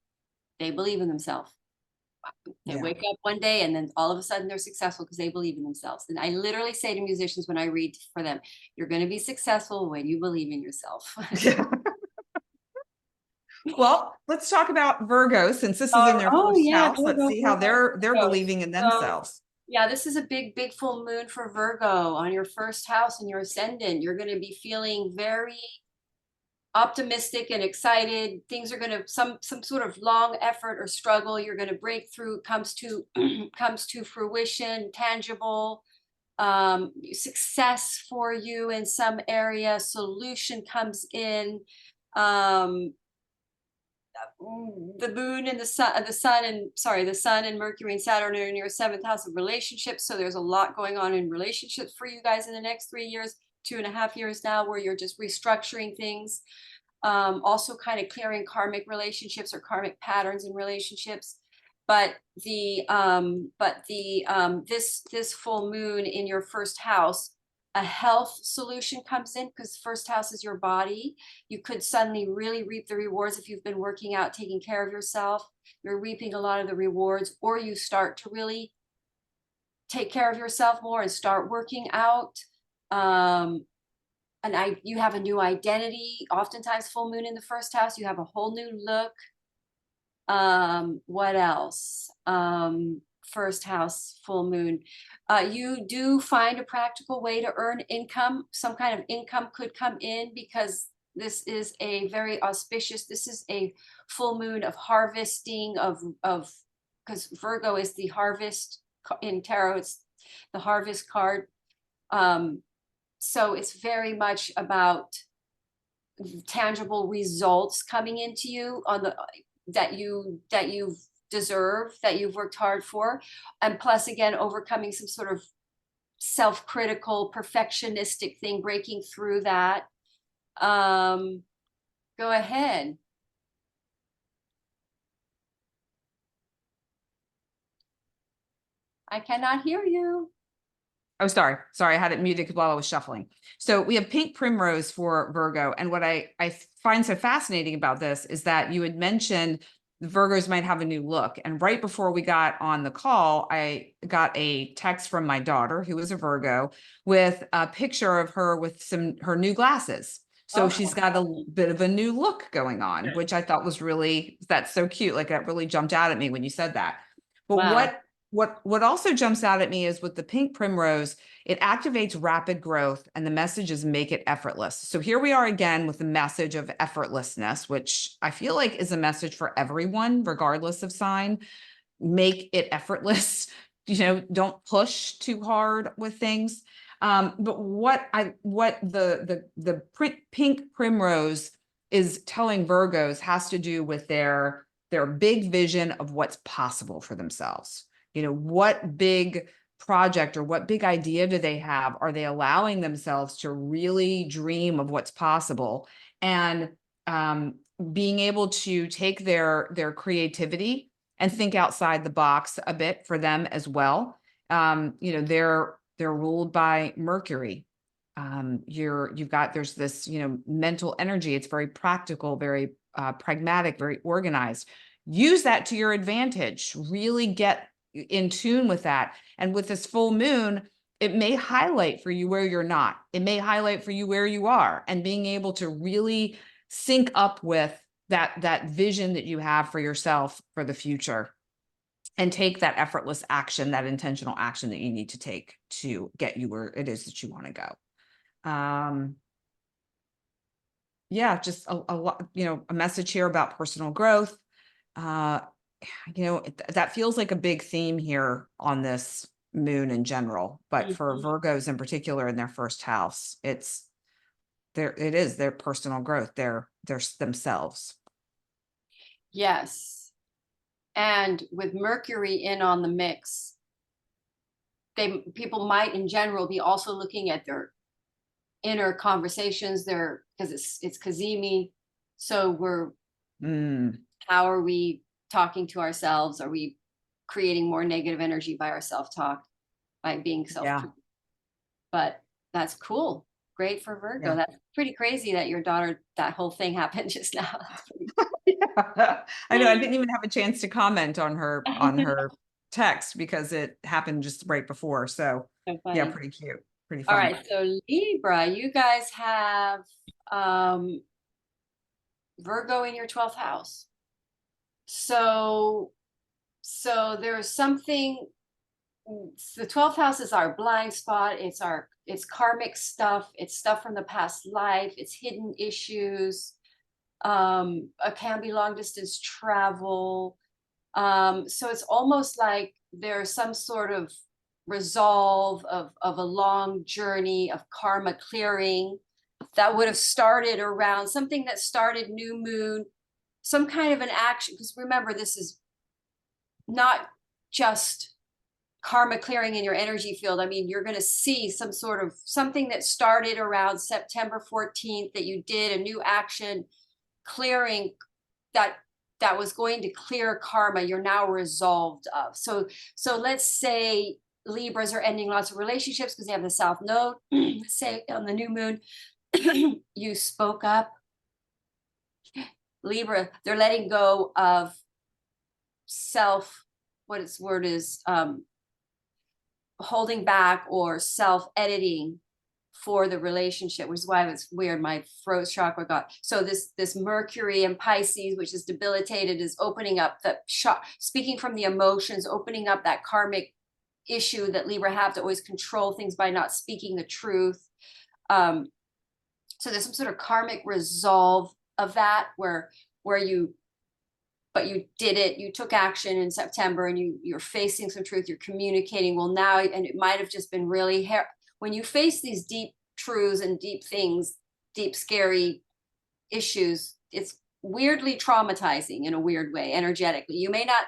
S2: they believe in themselves. They
S1: Yeah.
S2: wake up one day and then all of a sudden they're successful because they believe in themselves. And I literally say to musicians when I read for them, you're going to be successful when you believe in yourself.
S1: Yeah. Well, let's talk about Virgo since this is in their
S2: Oh
S1: first
S2: yeah,
S1: house. Let's see how they're
S2: Virgo.
S1: believing in
S2: So
S1: themselves.
S2: yeah, this is a big full moon for Virgo on your first house and your ascendant. You're going to be feeling very optimistic and excited. Things are going to some sort of long effort or struggle you're going to break through comes to comes to fruition, tangible success for you in some area, solution comes in. um the moon and the sun and Mercury and Saturn are in your seventh house of relationships. So there's a lot going on in relationships for you guys in the next 3 years, 2.5 years now, where you're just restructuring things. Also kind of clearing karmic relationships or karmic patterns in relationships. But this full moon in your first house, a health solution comes in, because first house is your body. You could suddenly really reap the rewards if you've been working out, taking care of yourself. You're reaping a lot of the rewards, or you start to really take care of yourself more and start working out. You have a new identity. Oftentimes full moon in the first house, you have a whole new look. What else? First house full moon, you do find a practical way to earn income. Some kind of income could come in, because this is a very auspicious, this is a full moon of harvesting, because Virgo is the harvest in tarot. It's the harvest card. So it's very much about tangible results coming into you on the that you've deserved, that you've worked hard for. And plus, again, overcoming some sort of self-critical perfectionistic thing, breaking through that. Go ahead. I cannot hear you.
S1: Oh, sorry. I had it muted while I was shuffling. So we have pink primrose for Virgo. And what I find so fascinating about this is that you had mentioned the Virgos might have a new look. And right before we got on the call, I got a text from my daughter, who is a Virgo, with a picture of her with her new glasses. So she's got a bit of a new look going on, which I thought was that's so cute. Like that really jumped out at me when you said that. But
S2: Wow.
S1: what also jumps out at me is with the pink primrose, it activates rapid growth, and the message is make it effortless. So here we are again with the message of effortlessness, which I feel like is a message for everyone, regardless of sign. Make it effortless. Don't push too hard with things. But what the pink primrose is telling Virgos has to do with their big vision of what's possible for themselves. What big project or what big idea do they have? Are they allowing themselves to really dream of what's possible, and being able to take their creativity and think outside the box a bit for them as well. They're ruled by Mercury. There's this, mental energy. It's very practical, very pragmatic, very organized. Use that to your advantage. Really get in tune with that. And with this full moon, it may highlight for you where you're not. It may highlight for you where you are, and being able to really sync up with that vision that you have for yourself for the future, and take that effortless action, that intentional action that you need to take to get you where it is that you want to go. Yeah, just a lot, a message here about personal growth. That feels like a big theme here on this moon in general, but for Virgos in particular in their first house, it is their personal growth, their themselves.
S2: Yes. And with Mercury in on the mix, people might in general be also looking at their inner conversations there, because it's Kazemi. So
S1: Mm,
S2: How are we talking to ourselves? Are we creating more negative energy by our self-talk, by being
S1: yeah.
S2: self-critical? But that's cool. Great for Virgo.
S1: Yeah.
S2: That's pretty crazy that your daughter, that whole thing happened just now. That's pretty
S1: Yeah. I know. I didn't even have a chance to comment on her text because it happened just right before. So
S2: so
S1: yeah,
S2: funny.
S1: pretty cute, pretty
S2: All
S1: fun.
S2: right, so Libra, you guys have Virgo in your 12th house. So there's something, the 12th house is our blind spot. It's karmic stuff. It's stuff from the past life. It's hidden issues. It can be long distance travel. So it's almost like there's some sort of resolve of a long journey of karma clearing that would have started around something that started new moon, some kind of an action. Because remember, this is not just karma clearing in your energy field. I mean, you're going to see some sort of something that started around September 14th that you did, a new action clearing that was going to clear karma you're now resolved of. So let's say Libras are ending lots of relationships because they have the South Node, say on the new moon, you spoke up. Libra, they're letting go of self, what its word is, holding back or self-editing for the relationship, which is why it's weird. My throat chakra got, so this Mercury in Pisces, which is debilitated, is opening up the speaking from the emotions, opening up that karmic issue that Libra have to always control things by not speaking the truth. So there's some sort of karmic resolve of that where you, but you did it, you took action in September, and you're facing some truth, you're communicating well now, and it might have just been really when you face these deep truths and deep things, deep scary issues, it's weirdly traumatizing in a weird way energetically. You may not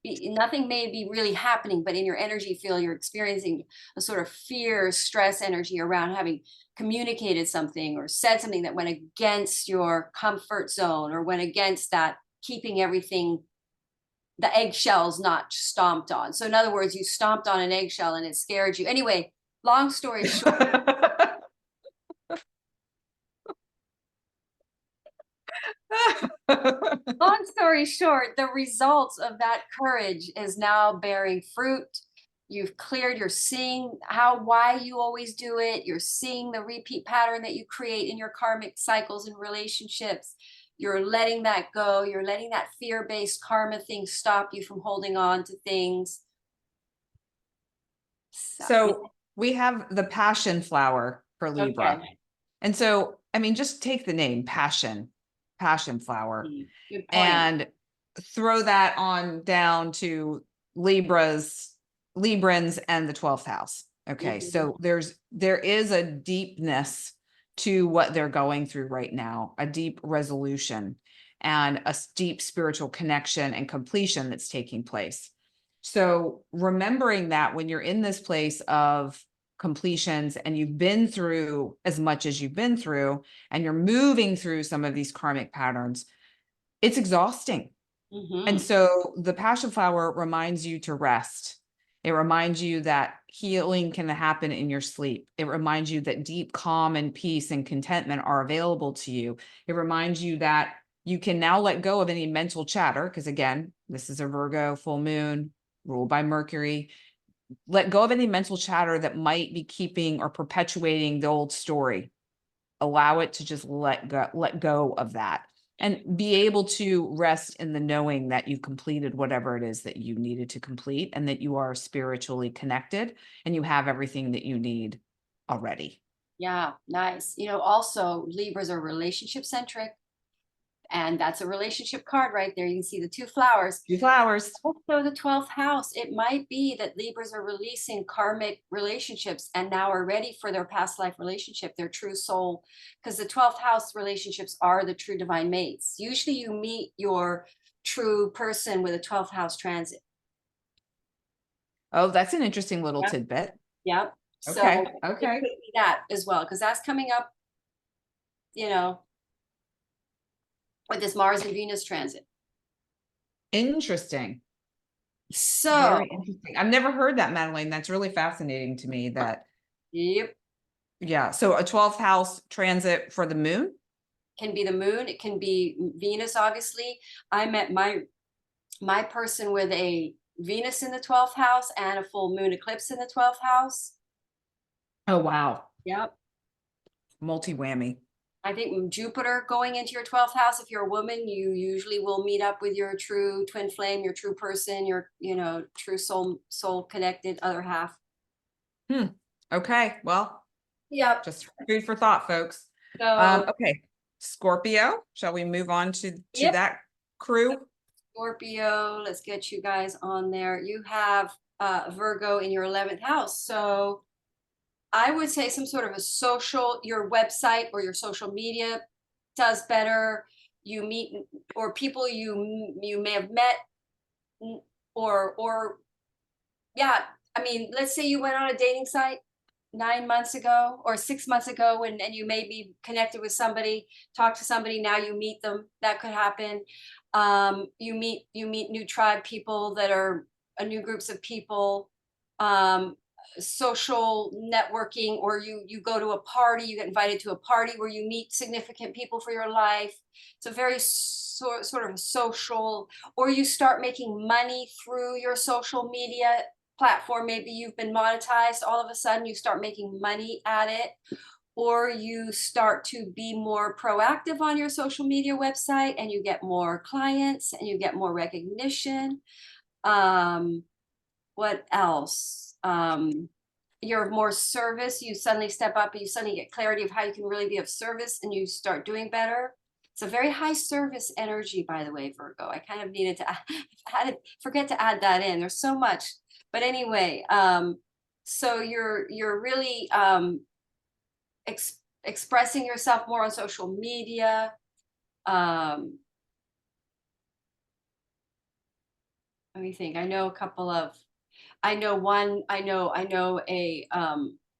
S2: be, nothing may be really happening, but in your energy field you're experiencing a sort of fear, stress energy around having communicated something or said something that went against your comfort zone or went against that, keeping everything, the eggshells not stomped on. So in other words, you stomped on an eggshell and it scared you. Anyway, long story short, long story short, the results of that courage is now bearing fruit. You've cleared, you're seeing why you always do it. You're seeing the repeat pattern that you create in your karmic cycles and relationships. You're letting that go. You're letting that fear-based karma thing stop you from holding on to things.
S1: So we have the passion flower for Libra.
S2: Okay.
S1: And so, I mean, just take the name passion flower,
S2: Good point.
S1: and throw that on down to Librans and the 12th house. Okay. So there is a deepness to what they're going through right now, a deep resolution and a deep spiritual connection and completion that's taking place. So remembering that when you're in this place of completions and you've been through as much as you've been through and you're moving through some of these karmic patterns, it's exhausting. And so the passion flower reminds you to rest. It reminds you that healing can happen in your sleep. It reminds you that deep calm and peace and contentment are available to you. It reminds you that you can now let go of any mental chatter, because again, this is a Virgo full moon ruled by Mercury. Let go of any mental chatter that might be keeping or perpetuating the old story. Allow it to just let go of that, and be able to rest in the knowing that you completed whatever it is that you needed to complete, and that you are spiritually connected and you have everything that you need already.
S2: Yeah, nice. Also Libras are relationship centric, and that's a relationship card right there. You can see the two flowers.
S1: Two flowers.
S2: Also the 12th house, it might be that Libras are releasing karmic relationships and now are ready for their past life relationship, their true soul, because the 12th house relationships are the true divine mates. Usually you meet your true person with a 12th house transit.
S1: Oh, that's an interesting little tidbit.
S2: Yep.
S1: Okay.
S2: So it
S1: Okay.
S2: could be that as well, because that's coming up, you know, with this Mars and Venus transit.
S1: Interesting.
S2: So,
S1: Very interesting. I've never heard that, Madeline. That's really fascinating to me that,
S2: yep,
S1: yeah. So a 12th house transit for the moon.
S2: can be the moon, it can be Venus, obviously. I met my person with a Venus in the 12th house and a full moon eclipse in the 12th house.
S1: Oh, wow.
S2: Yep.
S1: Multi-whammy.
S2: I think Jupiter going into your 12th house, if you're a woman, you usually will meet up with your true twin flame, your true person, your, true soul connected other half.
S1: Okay. Well,
S2: Yep.
S1: just food for thought, folks.
S2: So,
S1: Okay. Scorpio, shall we move on to
S2: yep.
S1: that crew?
S2: Scorpio, let's get you guys on there. You have Virgo in your 11th house. So I would say some sort of a social, your website or your social media does better. You meet, or people you may have met, or yeah, I mean, let's say you went on a dating site 9 months ago or 6 months ago, and you may be connected with somebody, talk to somebody, now you meet them. That could happen. You meet new tribe people that are new groups of people. Social networking, or you go to a party, you get invited to a party where you meet significant people for your life. It's a very sort of social, or you start making money through your social media platform. Maybe you've been monetized, all of a sudden you start making money at it, or you start to be more proactive on your social media website and you get more clients and you get more recognition. What else? You're more service, you suddenly step up and you suddenly get clarity of how you can really be of service and you start doing better. It's a very high service energy, by the way, Virgo. I kind of needed to forget to add that in. There's so much. But anyway, so you're really expressing yourself more on social media. Let me think. I know a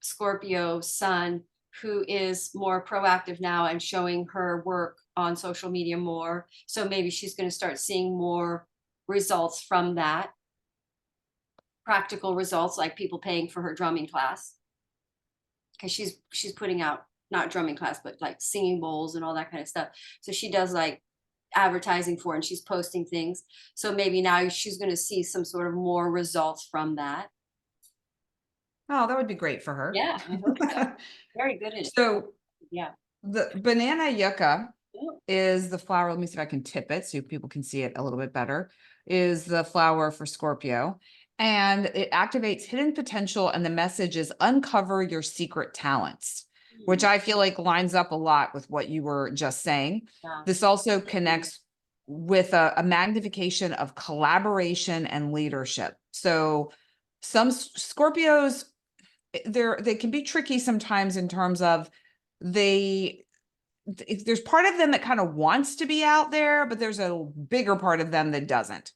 S2: Scorpio sun who is more proactive now and showing her work on social media more. So maybe she's going to start seeing more results from that. Practical results, like people paying for her drumming class. Because she's putting out, not drumming class, but like singing bowls and all that kind of stuff. So she does like advertising for, and she's posting things. So maybe now she's going to see some sort of more results from that.
S1: Oh, that would be great for her.
S2: Yeah, I hope so. Very good at it.
S1: So
S2: Yeah.
S1: the banana yucca
S2: Ooh.
S1: is the flower. Let me see if I can tip it so people can see it a little bit better. Is the flower for Scorpio. And it activates hidden potential. And the message is uncover your secret talents, which I feel like lines up a lot with what you were just saying.
S2: Yeah.
S1: This also connects with a magnification of collaboration and leadership. So some Scorpios, they can be tricky sometimes in terms of there's part of them that kind of wants to be out there, but there's a bigger part of them that doesn't.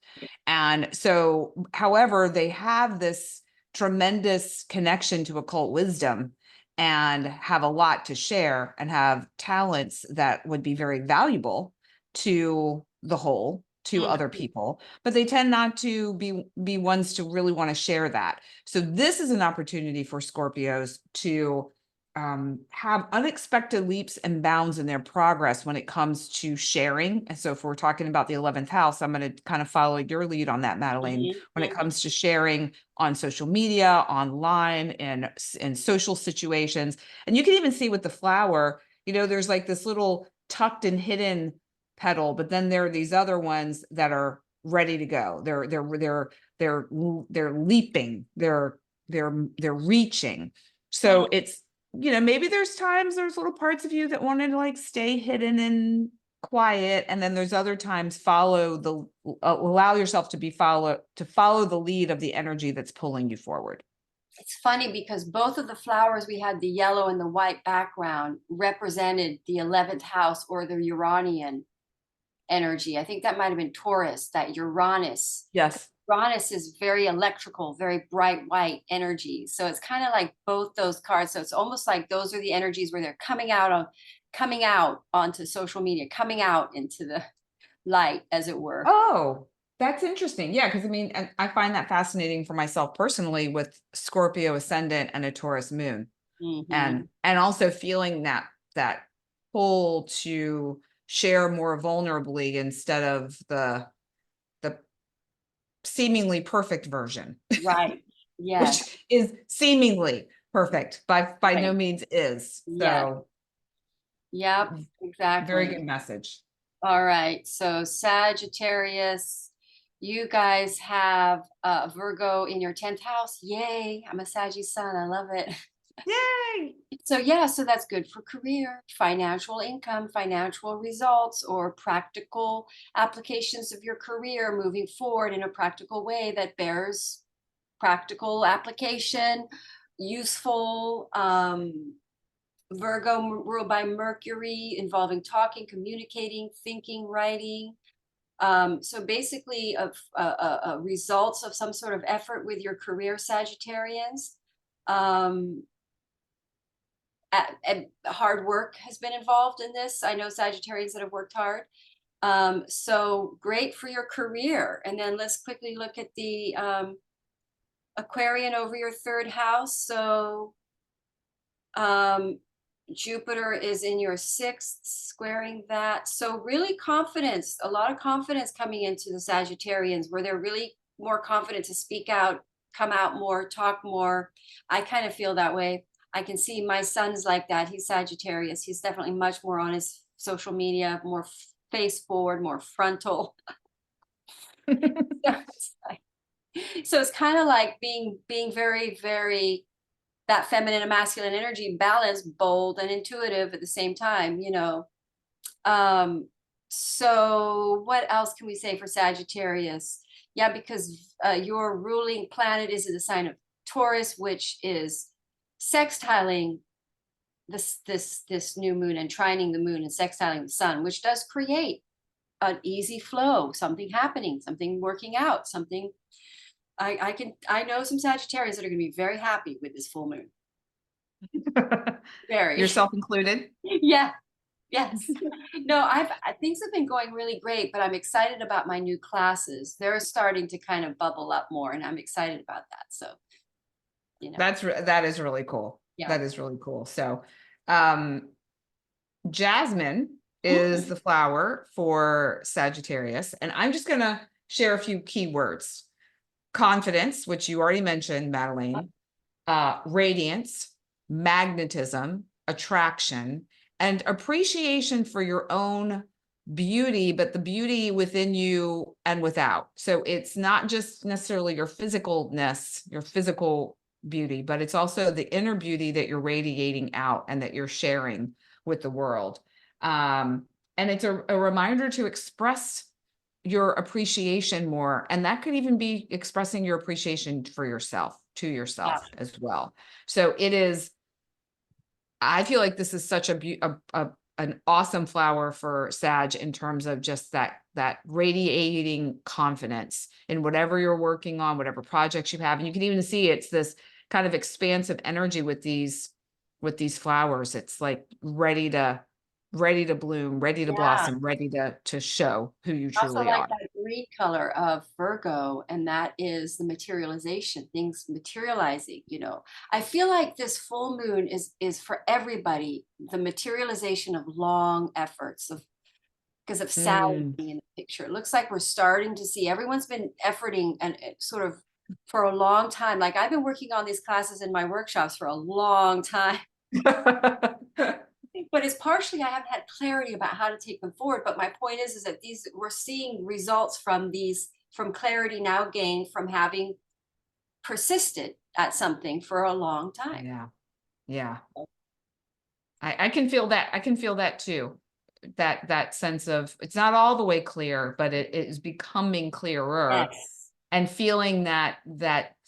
S1: And so, however, they have this tremendous connection to occult wisdom and have a lot to share and have talents that would be very valuable to the whole, to other people, but they tend not to be ones to really want to share that. So this is an opportunity for Scorpios to have unexpected leaps and bounds in their progress when it comes to sharing. And so if we're talking about the 11th house, I'm going to kind of follow your lead on that, Madeline, when it comes to sharing on social media, online, and in social situations. And you can even see with the flower, there's like this little tucked and hidden petal, but then there are these other ones that are ready to go. They're leaping, they're reaching. So it's, maybe there's little parts of you that want to like stay hidden and quiet. And then there's other times allow yourself to follow the lead of the energy that's pulling you forward.
S2: It's funny because both of the flowers, we had the yellow and the white background, represented the 11th house or the Uranian energy. I think that might have been Taurus, that Uranus.
S1: Yes.
S2: Uranus is very electrical, very bright white energy. So it's kind of like both those cards. So it's almost like those are the energies where they're coming out of coming out onto social media, coming out into the light, as it were.
S1: Oh, that's interesting. Yeah, because I mean, and I find that fascinating for myself personally with Scorpio ascendant and a Taurus moon.
S2: Mm-hmm.
S1: And also feeling that pull to share more vulnerably instead of the seemingly perfect version,
S2: Right. Yes.
S1: which is seemingly perfect, by no
S2: Right.
S1: means is.
S2: Yes.
S1: So
S2: Yep.
S1: very
S2: Exactly.
S1: good message.
S2: All right. So Sagittarius, you guys have Virgo in your 10th house. Yay. I'm a Sagittarius sun. I love it.
S1: Yay!
S2: So yeah, so that's good for career, financial income, financial results, or practical applications of your career moving forward in a practical way that bears practical application, useful. Virgo ruled by Mercury, involving talking, communicating, thinking, writing. So basically, results of some sort of effort with your career, Sagittarians. And hard work has been involved in this. I know Sagittarians that have worked hard. So great for your career. And then let's quickly look at the Aquarian over your 3rd house. So Jupiter is in your 6th, squaring that. So really confidence, a lot of confidence coming into the Sagittarians, where they're really more confident to speak out, come out more, talk more. I kind of feel that way. I can see my son's like that. He's Sagittarius. He's definitely much more on his social media, more face forward, more frontal. So it's kind of like being very, very that feminine and masculine energy, balanced, bold, and intuitive at the same time, you know. So what else can we say for Sagittarius? Yeah, because your ruling planet is in the sign of Taurus, which is sextiling this new moon and trining the moon and sextiling the sun, which does create an easy flow, something happening, something working out, something. I know some Sagittarians that are going to be very happy with this full moon. Very.
S1: Yourself included.
S2: Yeah. Yes. No, things have been going really great, but I'm excited about my new classes. They're starting to kind of bubble up more, and I'm excited about that. So, you know,
S1: That is really cool.
S2: yeah.
S1: That is really cool. So, jasmine is the flower for Sagittarius, and I'm just gonna share a few keywords. Confidence, which you already mentioned, Madeline, radiance, magnetism, attraction, and appreciation for your own beauty, but the beauty within you and without. So it's not just necessarily your physicalness, your physical beauty, but it's also the inner beauty that you're radiating out and that you're sharing with the world. And it's a reminder to express your appreciation more. And that could even be expressing your appreciation for yourself, to yourself as well. So it is, I feel like this is such an awesome flower for Sag in terms of just that radiating confidence in whatever you're working on, whatever projects you have. And you can even see it's this kind of expansive energy with these flowers. It's like ready to bloom, ready to blossom, ready to show who you
S2: I also
S1: truly
S2: like
S1: are.
S2: that green color of Virgo, and that is the materialization, things materializing, you know. I feel like this full moon is for everybody, the materialization of long efforts of because of Saturn being in the picture. It looks like we're starting to see everyone's been efforting and sort of for a long time. Like I've been working on these classes in my workshops for a long time. But it's partially I haven't had clarity about how to take them forward. But my point is that we're seeing results from clarity now gained from having persisted at something for a long time.
S1: Yeah. Yeah. I can feel that. I can feel that too. That sense of it's not all the way clear, but it is becoming clearer.
S2: Yes.
S1: And feeling that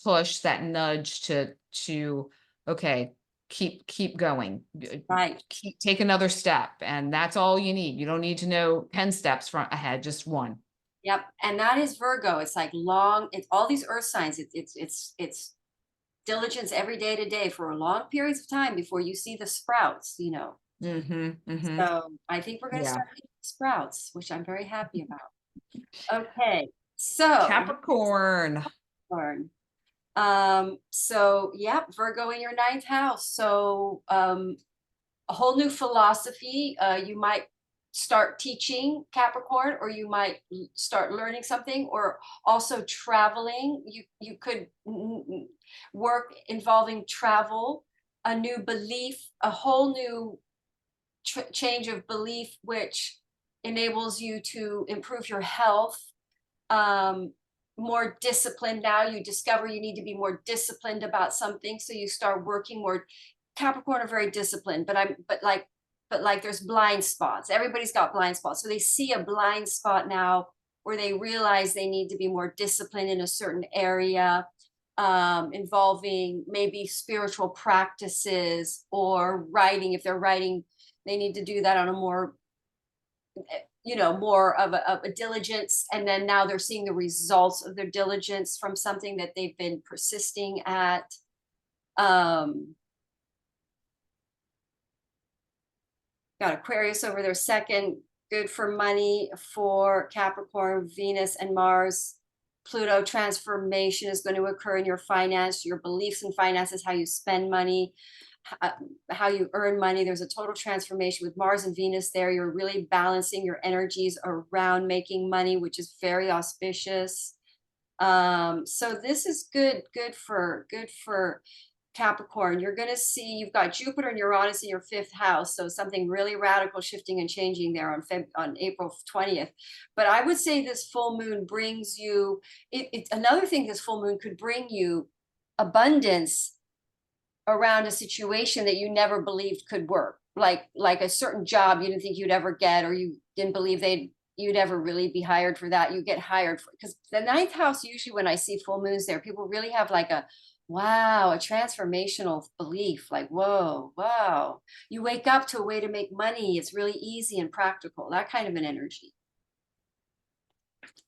S1: push, that nudge to okay, keep going.
S2: Right.
S1: Take another step. And that's all you need. You don't need to know 10 steps from ahead, just one.
S2: Yep. And that is Virgo. It's like it's all these earth signs. It's diligence every day to day for long periods of time before you see the sprouts, you know. So I think we're going to
S1: Yeah.
S2: start eating sprouts, which I'm very happy about. Okay, so
S1: Capricorn.
S2: Capricorn. So yeah, Virgo in your ninth house. So a whole new philosophy. You might start teaching Capricorn, or you might start learning something, or also traveling. You could work involving travel, a new belief, a whole new change of belief, which enables you to improve your health. More disciplined. Now you discover you need to be more disciplined about something, so you start working more. Capricorn are very disciplined, but like there's blind spots. Everybody's got blind spots, so they see a blind spot now where they realize they need to be more disciplined in a certain area, involving maybe spiritual practices or writing. If they're writing, they need to do that on a more, more of a diligence. And then now they're seeing the results of their diligence from something that they've been persisting at. Got Aquarius over their second, good for money for Capricorn. Venus and Mars, Pluto transformation is going to occur in your finance, your beliefs in finances, how you spend money, how you earn money. There's a total transformation with Mars and Venus there. You're really balancing your energies around making money, which is very auspicious. So this is good for Capricorn. You're going to see you've got Jupiter and Uranus in your fifth house, so something really radical shifting and changing there on April 20th. But I would say this full moon brings you it's another thing. This full moon could bring you abundance around a situation that you never believed could work, like a certain job you didn't think you'd ever get, or you didn't believe you'd ever really be hired for that. You get hired for, because the ninth house, usually when I see full moons there, people really have like a transformational belief, like, whoa, wow. You wake up to a way to make money. It's really easy and practical, that kind of an energy.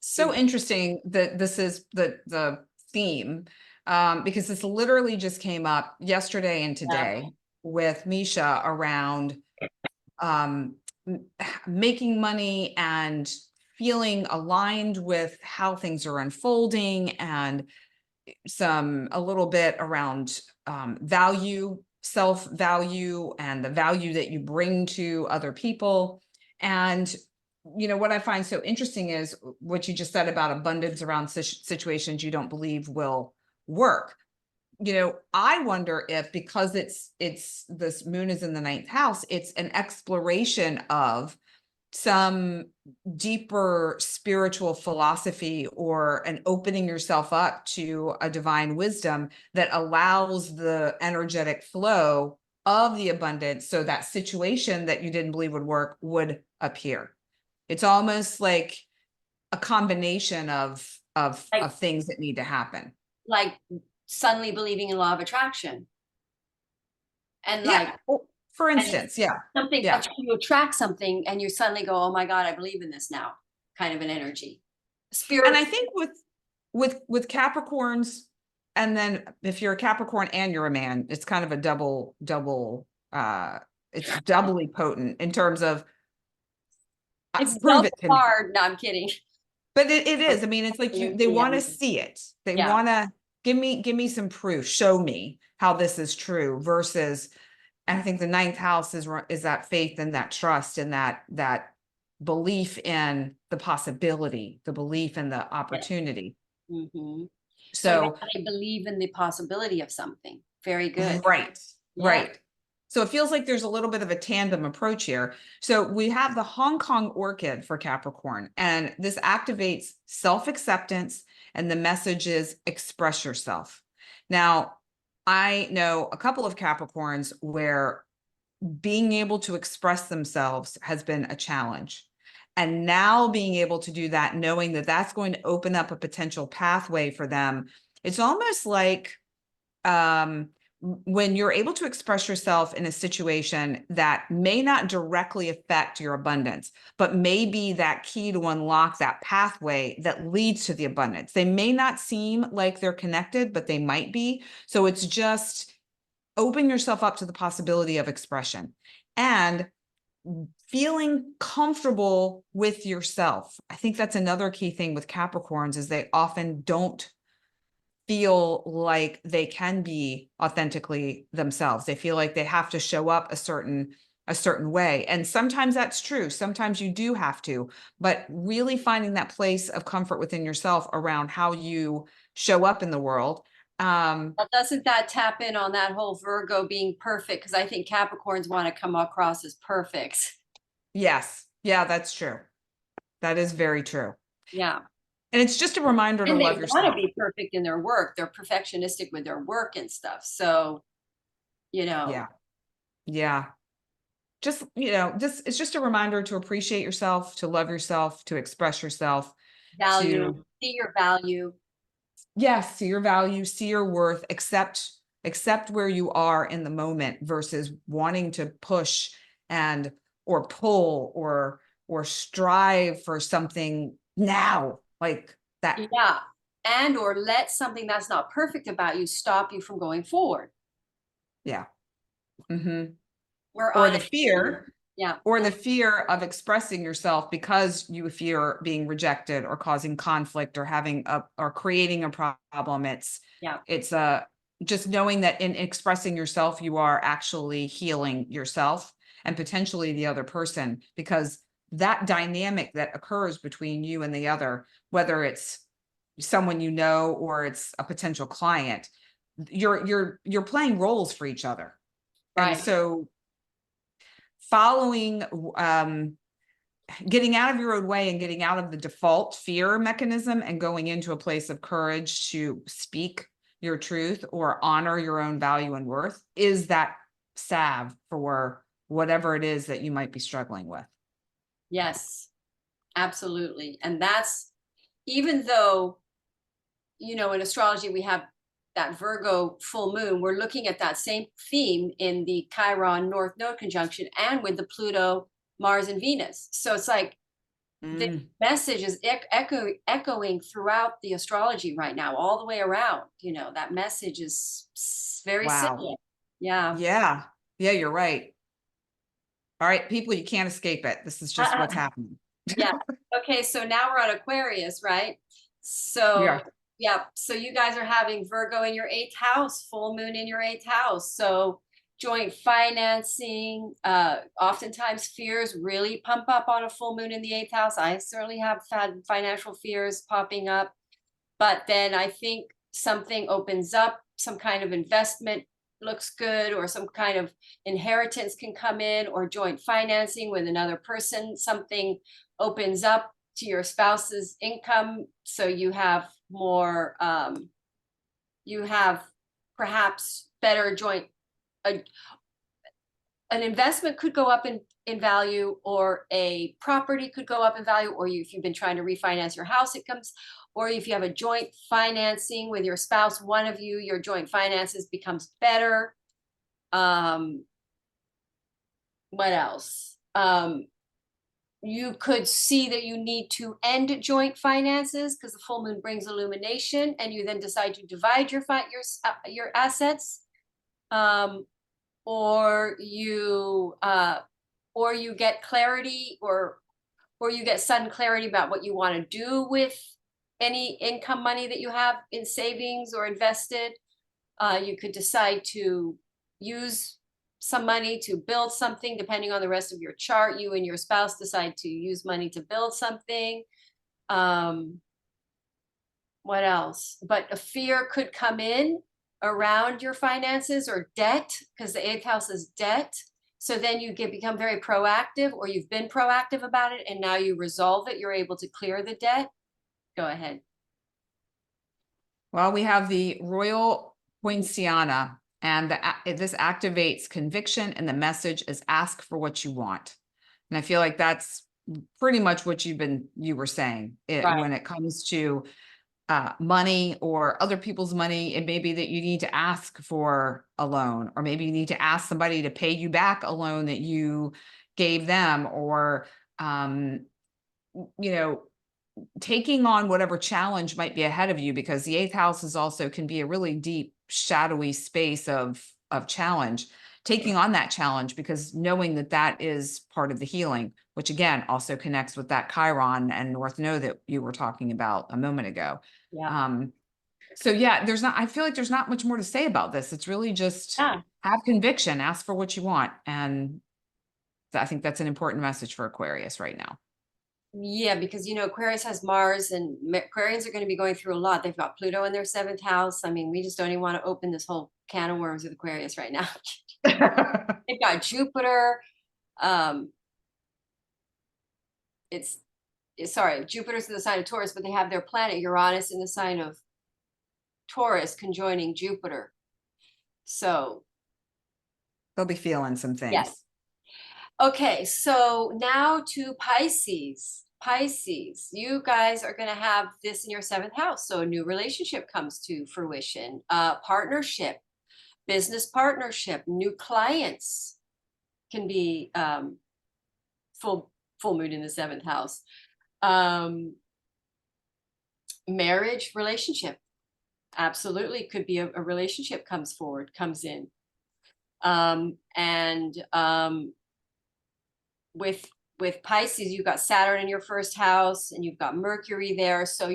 S1: So interesting that this is the theme, because this literally just came up yesterday and today with Misha around making money and feeling aligned with how things are unfolding, and a little bit around value, self-value, and the value that you bring to other people. And what I find so interesting is what you just said about abundance around situations you don't believe will work. I wonder if, because it's this moon is in the ninth house, it's an exploration of some deeper spiritual philosophy, or an opening yourself up to a divine wisdom that allows the energetic flow of the abundance, so that situation that you didn't believe would work would appear. It's almost like a combination of things that need to happen.
S2: Like suddenly believing in law of attraction. And
S1: yeah. For instance,
S2: something, you attract something and you suddenly go, oh my God, I believe in this now, kind of an energy. Spirit.
S1: And I think with Capricorns, and then if you're a Capricorn and you're a man, it's kind of a double, it's doubly potent in terms of
S2: it's
S1: prove it to
S2: hard. No, I'm kidding.
S1: But it is. I mean, it's like they want to see it. They want to give me some proof, show me how this is true, versus, and I think the ninth house is that faith and that trust and that belief in the possibility, the belief in the opportunity. So
S2: I believe in the possibility of something. Very good.
S1: Right. So it feels like there's a little bit of a tandem approach here. So we have the Hong Kong orchid for Capricorn, and this activates self-acceptance, and the message is express yourself. Now, I know a couple of Capricorns where being able to express themselves has been a challenge. And now being able to do that, knowing that that's going to open up a potential pathway for them, it's almost like when you're able to express yourself in a situation that may not directly affect your abundance, but may be that key to unlock that pathway that leads to the abundance. They may not seem like they're connected, but they might be. So it's just open yourself up to the possibility of expression. and feeling comfortable with yourself. I think that's another key thing with Capricorns is they often don't feel like they can be authentically themselves. They feel like they have to show up a certain way. And sometimes that's true. Sometimes you do have to, but really finding that place of comfort within yourself around how you show up in the world.
S2: Well, doesn't that tap in on that whole Virgo being perfect? Because I think Capricorns want to come across as perfect.
S1: Yes. Yeah, that's true. That is very true.
S2: Yeah.
S1: And it's just a reminder to
S2: And they
S1: love
S2: want
S1: yourself.
S2: to be perfect in their work. They're perfectionistic with their work and stuff. So, you know.
S1: Yeah. Yeah. Just, it's just a reminder to appreciate yourself, to love yourself, to express yourself,
S2: Value,
S1: to,
S2: see your value.
S1: yes, see your value, see your worth, accept where you are in the moment versus wanting to push and or pull or strive for something now like that.
S2: Yeah. And or let something that's not perfect about you stop you from going forward.
S1: Yeah. Mm-hmm.
S2: We're
S1: Or
S2: on
S1: the
S2: it.
S1: fear
S2: Yeah.
S1: or the fear of expressing yourself because you fear being rejected or causing conflict or having or creating a problem.
S2: Yeah.
S1: It's just knowing that in expressing yourself, you are actually healing yourself and potentially the other person, because that dynamic that occurs between you and the other, whether it's someone you know or it's a potential client, you're playing roles for each other. And
S2: Right.
S1: so following getting out of your own way and getting out of the default fear mechanism and going into a place of courage to speak your truth or honor your own value and worth is that salve for whatever it is that you might be struggling with.
S2: Yes, absolutely. And that's, even though, in astrology, we have that Virgo full moon, we're looking at that same theme in the Chiron North Node conjunction and with the Pluto, Mars, and Venus. So it's like the
S1: Mm,
S2: message is echoing throughout the astrology right now, all the way around. That message is very
S1: wow.
S2: similar. Yeah.
S1: Yeah. Yeah, you're right. All right, people, you can't escape it. This is just what's happening.
S2: Yeah. Okay, so now we're on Aquarius, right? So
S1: Yeah.
S2: yeah, so you guys are having Virgo in your 8th house, full moon in your 8th house. So joint financing, oftentimes fears really pump up on a full moon in the 8th house. I certainly have had financial fears popping up, but then I think something opens up, some kind of investment looks good, or some kind of inheritance can come in, or joint financing with another person, something opens up to your spouse's income, so you have more, you have perhaps better joint, an investment could go up in value, or a property could go up in value, or if you've been trying to refinance your house, it comes, or if you have a joint financing with your spouse, one of you, your joint finances becomes better. What else? You could see that you need to end joint finances because the full moon brings illumination, and you then decide to divide your assets, or you get clarity, or you get sudden clarity about what you want to do with any income money that you have in savings or invested. You could decide to use some money to build something, depending on the rest of your chart. You and your spouse decide to use money to build something. What else? But a fear could come in around your finances or debt, because the 8th house is debt. So then you become very proactive, or you've been proactive about it, and now you resolve it. You're able to clear the debt. Go ahead.
S1: Well, we have the Royal Poinciana, and this activates conviction, and the message is ask for what you want. And I feel like that's pretty much what you were saying
S2: Right.
S1: when it comes to money or other people's money. It may be that you need to ask for a loan, or maybe you need to ask somebody to pay you back a loan that you gave them, or, you know, taking on whatever challenge might be ahead of you, because the 8th house is also can be a really deep, shadowy space of challenge. taking on that challenge, because knowing that that is part of the healing, which again also connects with that Chiron and North Node that you were talking about a moment ago.
S2: Yeah.
S1: So yeah, I feel like there's not much more to say about this. It's really just
S2: Yeah.
S1: have conviction, ask for what you want. And I think that's an important message for Aquarius right now.
S2: Yeah, because Aquarius has Mars, and Aquarians are going to be going through a lot. They've got Pluto in their seventh house. I mean, we just don't even want to open this whole can of worms with Aquarius right now. They've got Jupiter. Um, sorry, Jupiter's in the sign of Taurus, but they have their planet Uranus in the sign of Taurus conjoining Jupiter. So
S1: They'll be feeling some
S2: yes.
S1: things.
S2: Okay, so now to Pisces. Pisces, you guys are going to have this in your seventh house. So a new relationship comes to fruition, partnership, business partnership, new clients can be full moon in the seventh house. Marriage, relationship, absolutely could be a relationship comes in. With Pisces, you've got Saturn in your first house and you've got Mercury there. So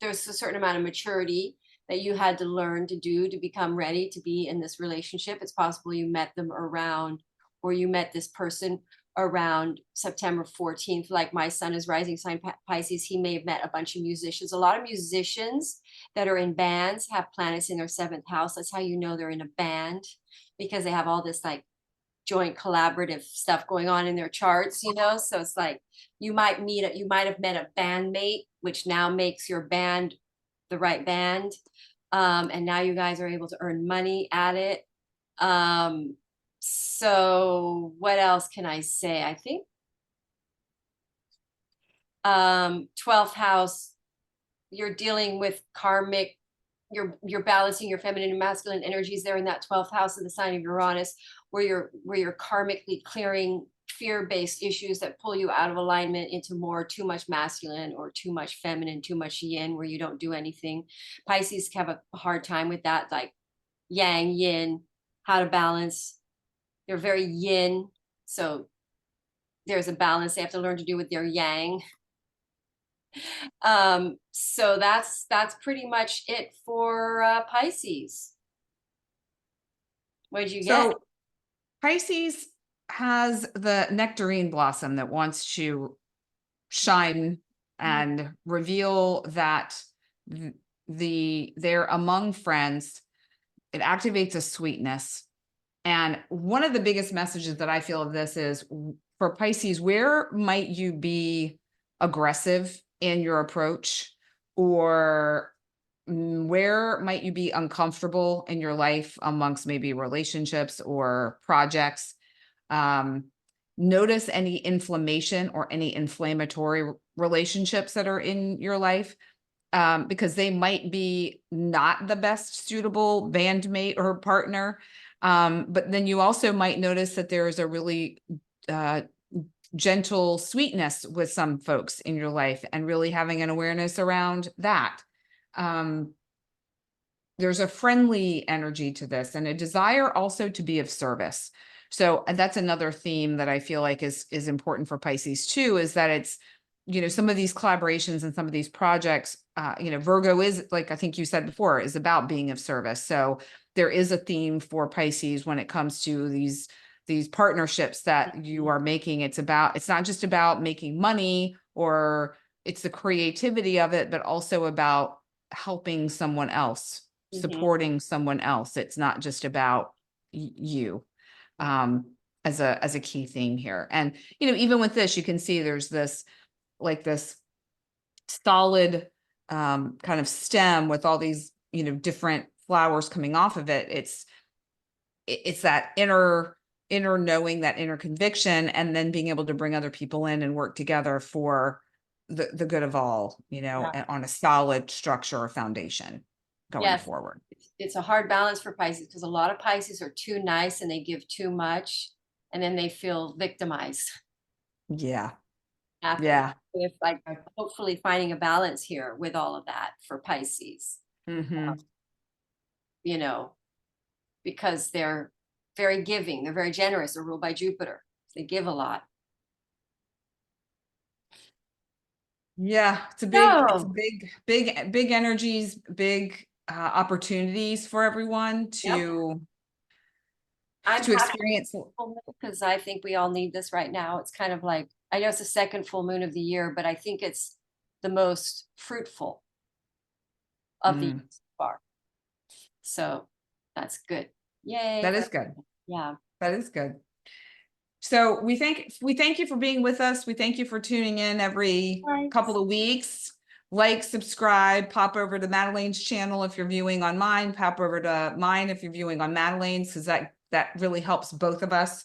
S2: there's a certain amount of maturity that you had to learn to do to become ready to be in this relationship. It's possible you met them around, or you met this person around September 14th. Like my son is rising sign Pisces. He may have met a bunch of musicians. A lot of musicians that are in bands have planets in their seventh house. That's how you know they're in a band, because they have all this like joint collaborative stuff going on in their charts, so it's like you might have met a bandmate, which now makes your band the right band, and now you guys are able to earn money at it. So what else can I say? I think 12th house, you're dealing with karmic, you're balancing your feminine and masculine energies there in that 12th house of the sign of Uranus, where you're karmically clearing fear-based issues that pull you out of alignment into more too much masculine or too much feminine, too much yin, where you don't do anything. Pisces have a hard time with that, like yang, yin, how to balance. They're very yin, so there's a balance they have to learn to do with their yang. So that's pretty much it for Pisces. What did you get?
S1: So Pisces has the nectarine blossom that wants to shine and reveal that they're among friends. It activates a sweetness. And one of the biggest messages that I feel of this is, for Pisces, where might you be aggressive in your approach, or where might you be uncomfortable in your life amongst maybe relationships or projects? Notice any inflammation or any inflammatory relationships that are in your life, because they might be not the best suitable bandmate or partner. But then you also might notice that there's a really gentle sweetness with some folks in your life, and really having an awareness around that. There's a friendly energy to this, and a desire also to be of service. So that's another theme that I feel like is important for Pisces too, is that it's, some of these collaborations and some of these projects, Virgo is, like I think you said before, is about being of service. So there is a theme for Pisces when it comes to these partnerships that you are making. It's not just about making money, or it's the creativity of it, but also about helping someone else, supporting someone else. It's not just about you, as a key theme here. And, even with this, you can see there's this solid kind of stem with all these, different flowers coming off of it. It's that inner knowing, that inner conviction, and then being able to bring other people in and work together for the good of all, on a solid structure or foundation going forward.
S2: It's a hard balance for Pisces, because a lot of Pisces are too nice and they give too much, and then they feel victimized.
S1: Yeah.
S2: Yeah. It's like hopefully finding a balance here with all of that for Pisces. Because they're very giving. They're very generous. They're ruled by Jupiter. They give a lot.
S1: Yeah, it's a
S2: So,
S1: big energies, big opportunities for everyone
S2: yep, I'm
S1: to
S2: happy
S1: experience.
S2: because I think we all need this right now. It's kind of like, I know it's the second full moon of the year, but I think it's the most fruitful of the year so far. So that's good. Yay.
S1: That is good.
S2: Yeah.
S1: That is good. So we thank you for being with us. We thank you for tuning in every
S2: Thanks.
S1: couple of weeks. Like, subscribe, pop over to Madeleine's channel if you're viewing on mine, pop over to mine if you're viewing on Madeleine's, because that really helps both of us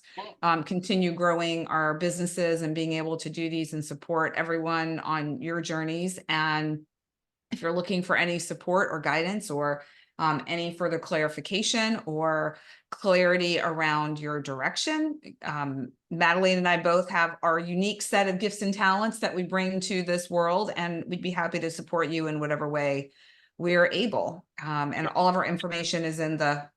S1: continue growing our businesses and being able to do these and support everyone on your journeys. And if you're looking for any support or guidance or any further clarification or clarity around your direction, Madeleine and I both have our unique set of gifts and talents that we bring to this world, and we'd be happy to support you in whatever way we're able. And all of our information is in the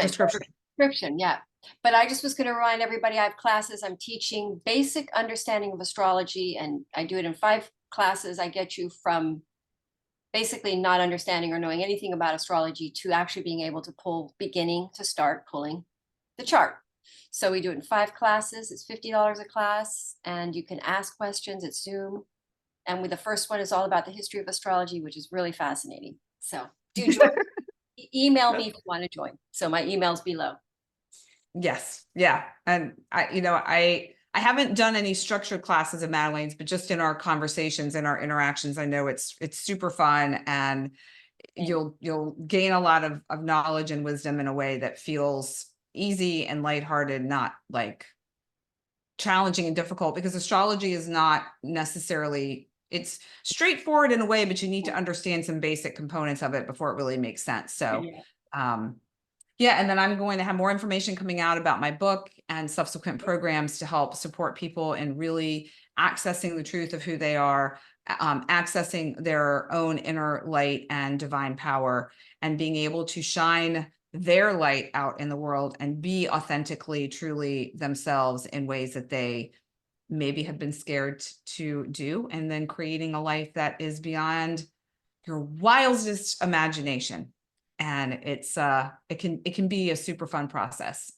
S2: Description, yeah. But I just was going to remind everybody I have classes. I'm teaching basic understanding of astrology, and I do it in 5 classes. I get you from basically not understanding or knowing anything about astrology to actually being able to beginning to start pulling the chart. So we do it in 5 classes. It's $50 a class, and you can ask questions at Zoom. And the first one is all about the history of astrology, which is really fascinating. So do join. Email me if you want to join. So my email's below.
S1: Yes. Yeah. And I haven't done any structured classes of Madeleine's, but just in our conversations and our interactions, I know it's super fun, and you'll gain a lot of knowledge and wisdom in a way that feels easy and lighthearted, not like challenging and difficult, because astrology is not necessarily, it's straightforward in a way, but you need to understand some basic components of it before it really makes sense. So, yeah, and then I'm going to have more information coming out about my book and subsequent programs to help support people in really accessing the truth of who they are, accessing their own inner light and divine power, and being able to shine their light out in the world and be authentically, truly themselves in ways that they maybe have been scared to do, and then creating a life that is beyond your wildest imagination. And it's it can be a super fun process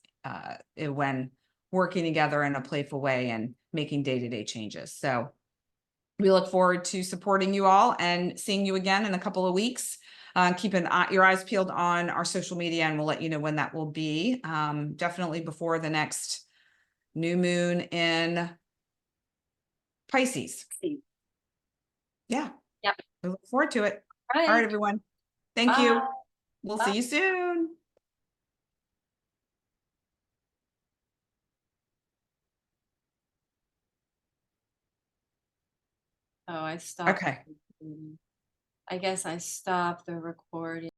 S1: when working together in a playful way and making day-to-day changes. So we look forward to supporting you all and seeing you again in a couple of weeks. Keep your eyes peeled on our social media, and we'll let you know when that will be. Definitely before the next new moon in Pisces. Yeah.
S2: Yep.
S1: We look forward to it.
S2: All
S1: All right, everyone. Thank you. We'll see you soon.
S2: Oh, I stopped.
S1: Okay.
S2: I guess I stopped the recording.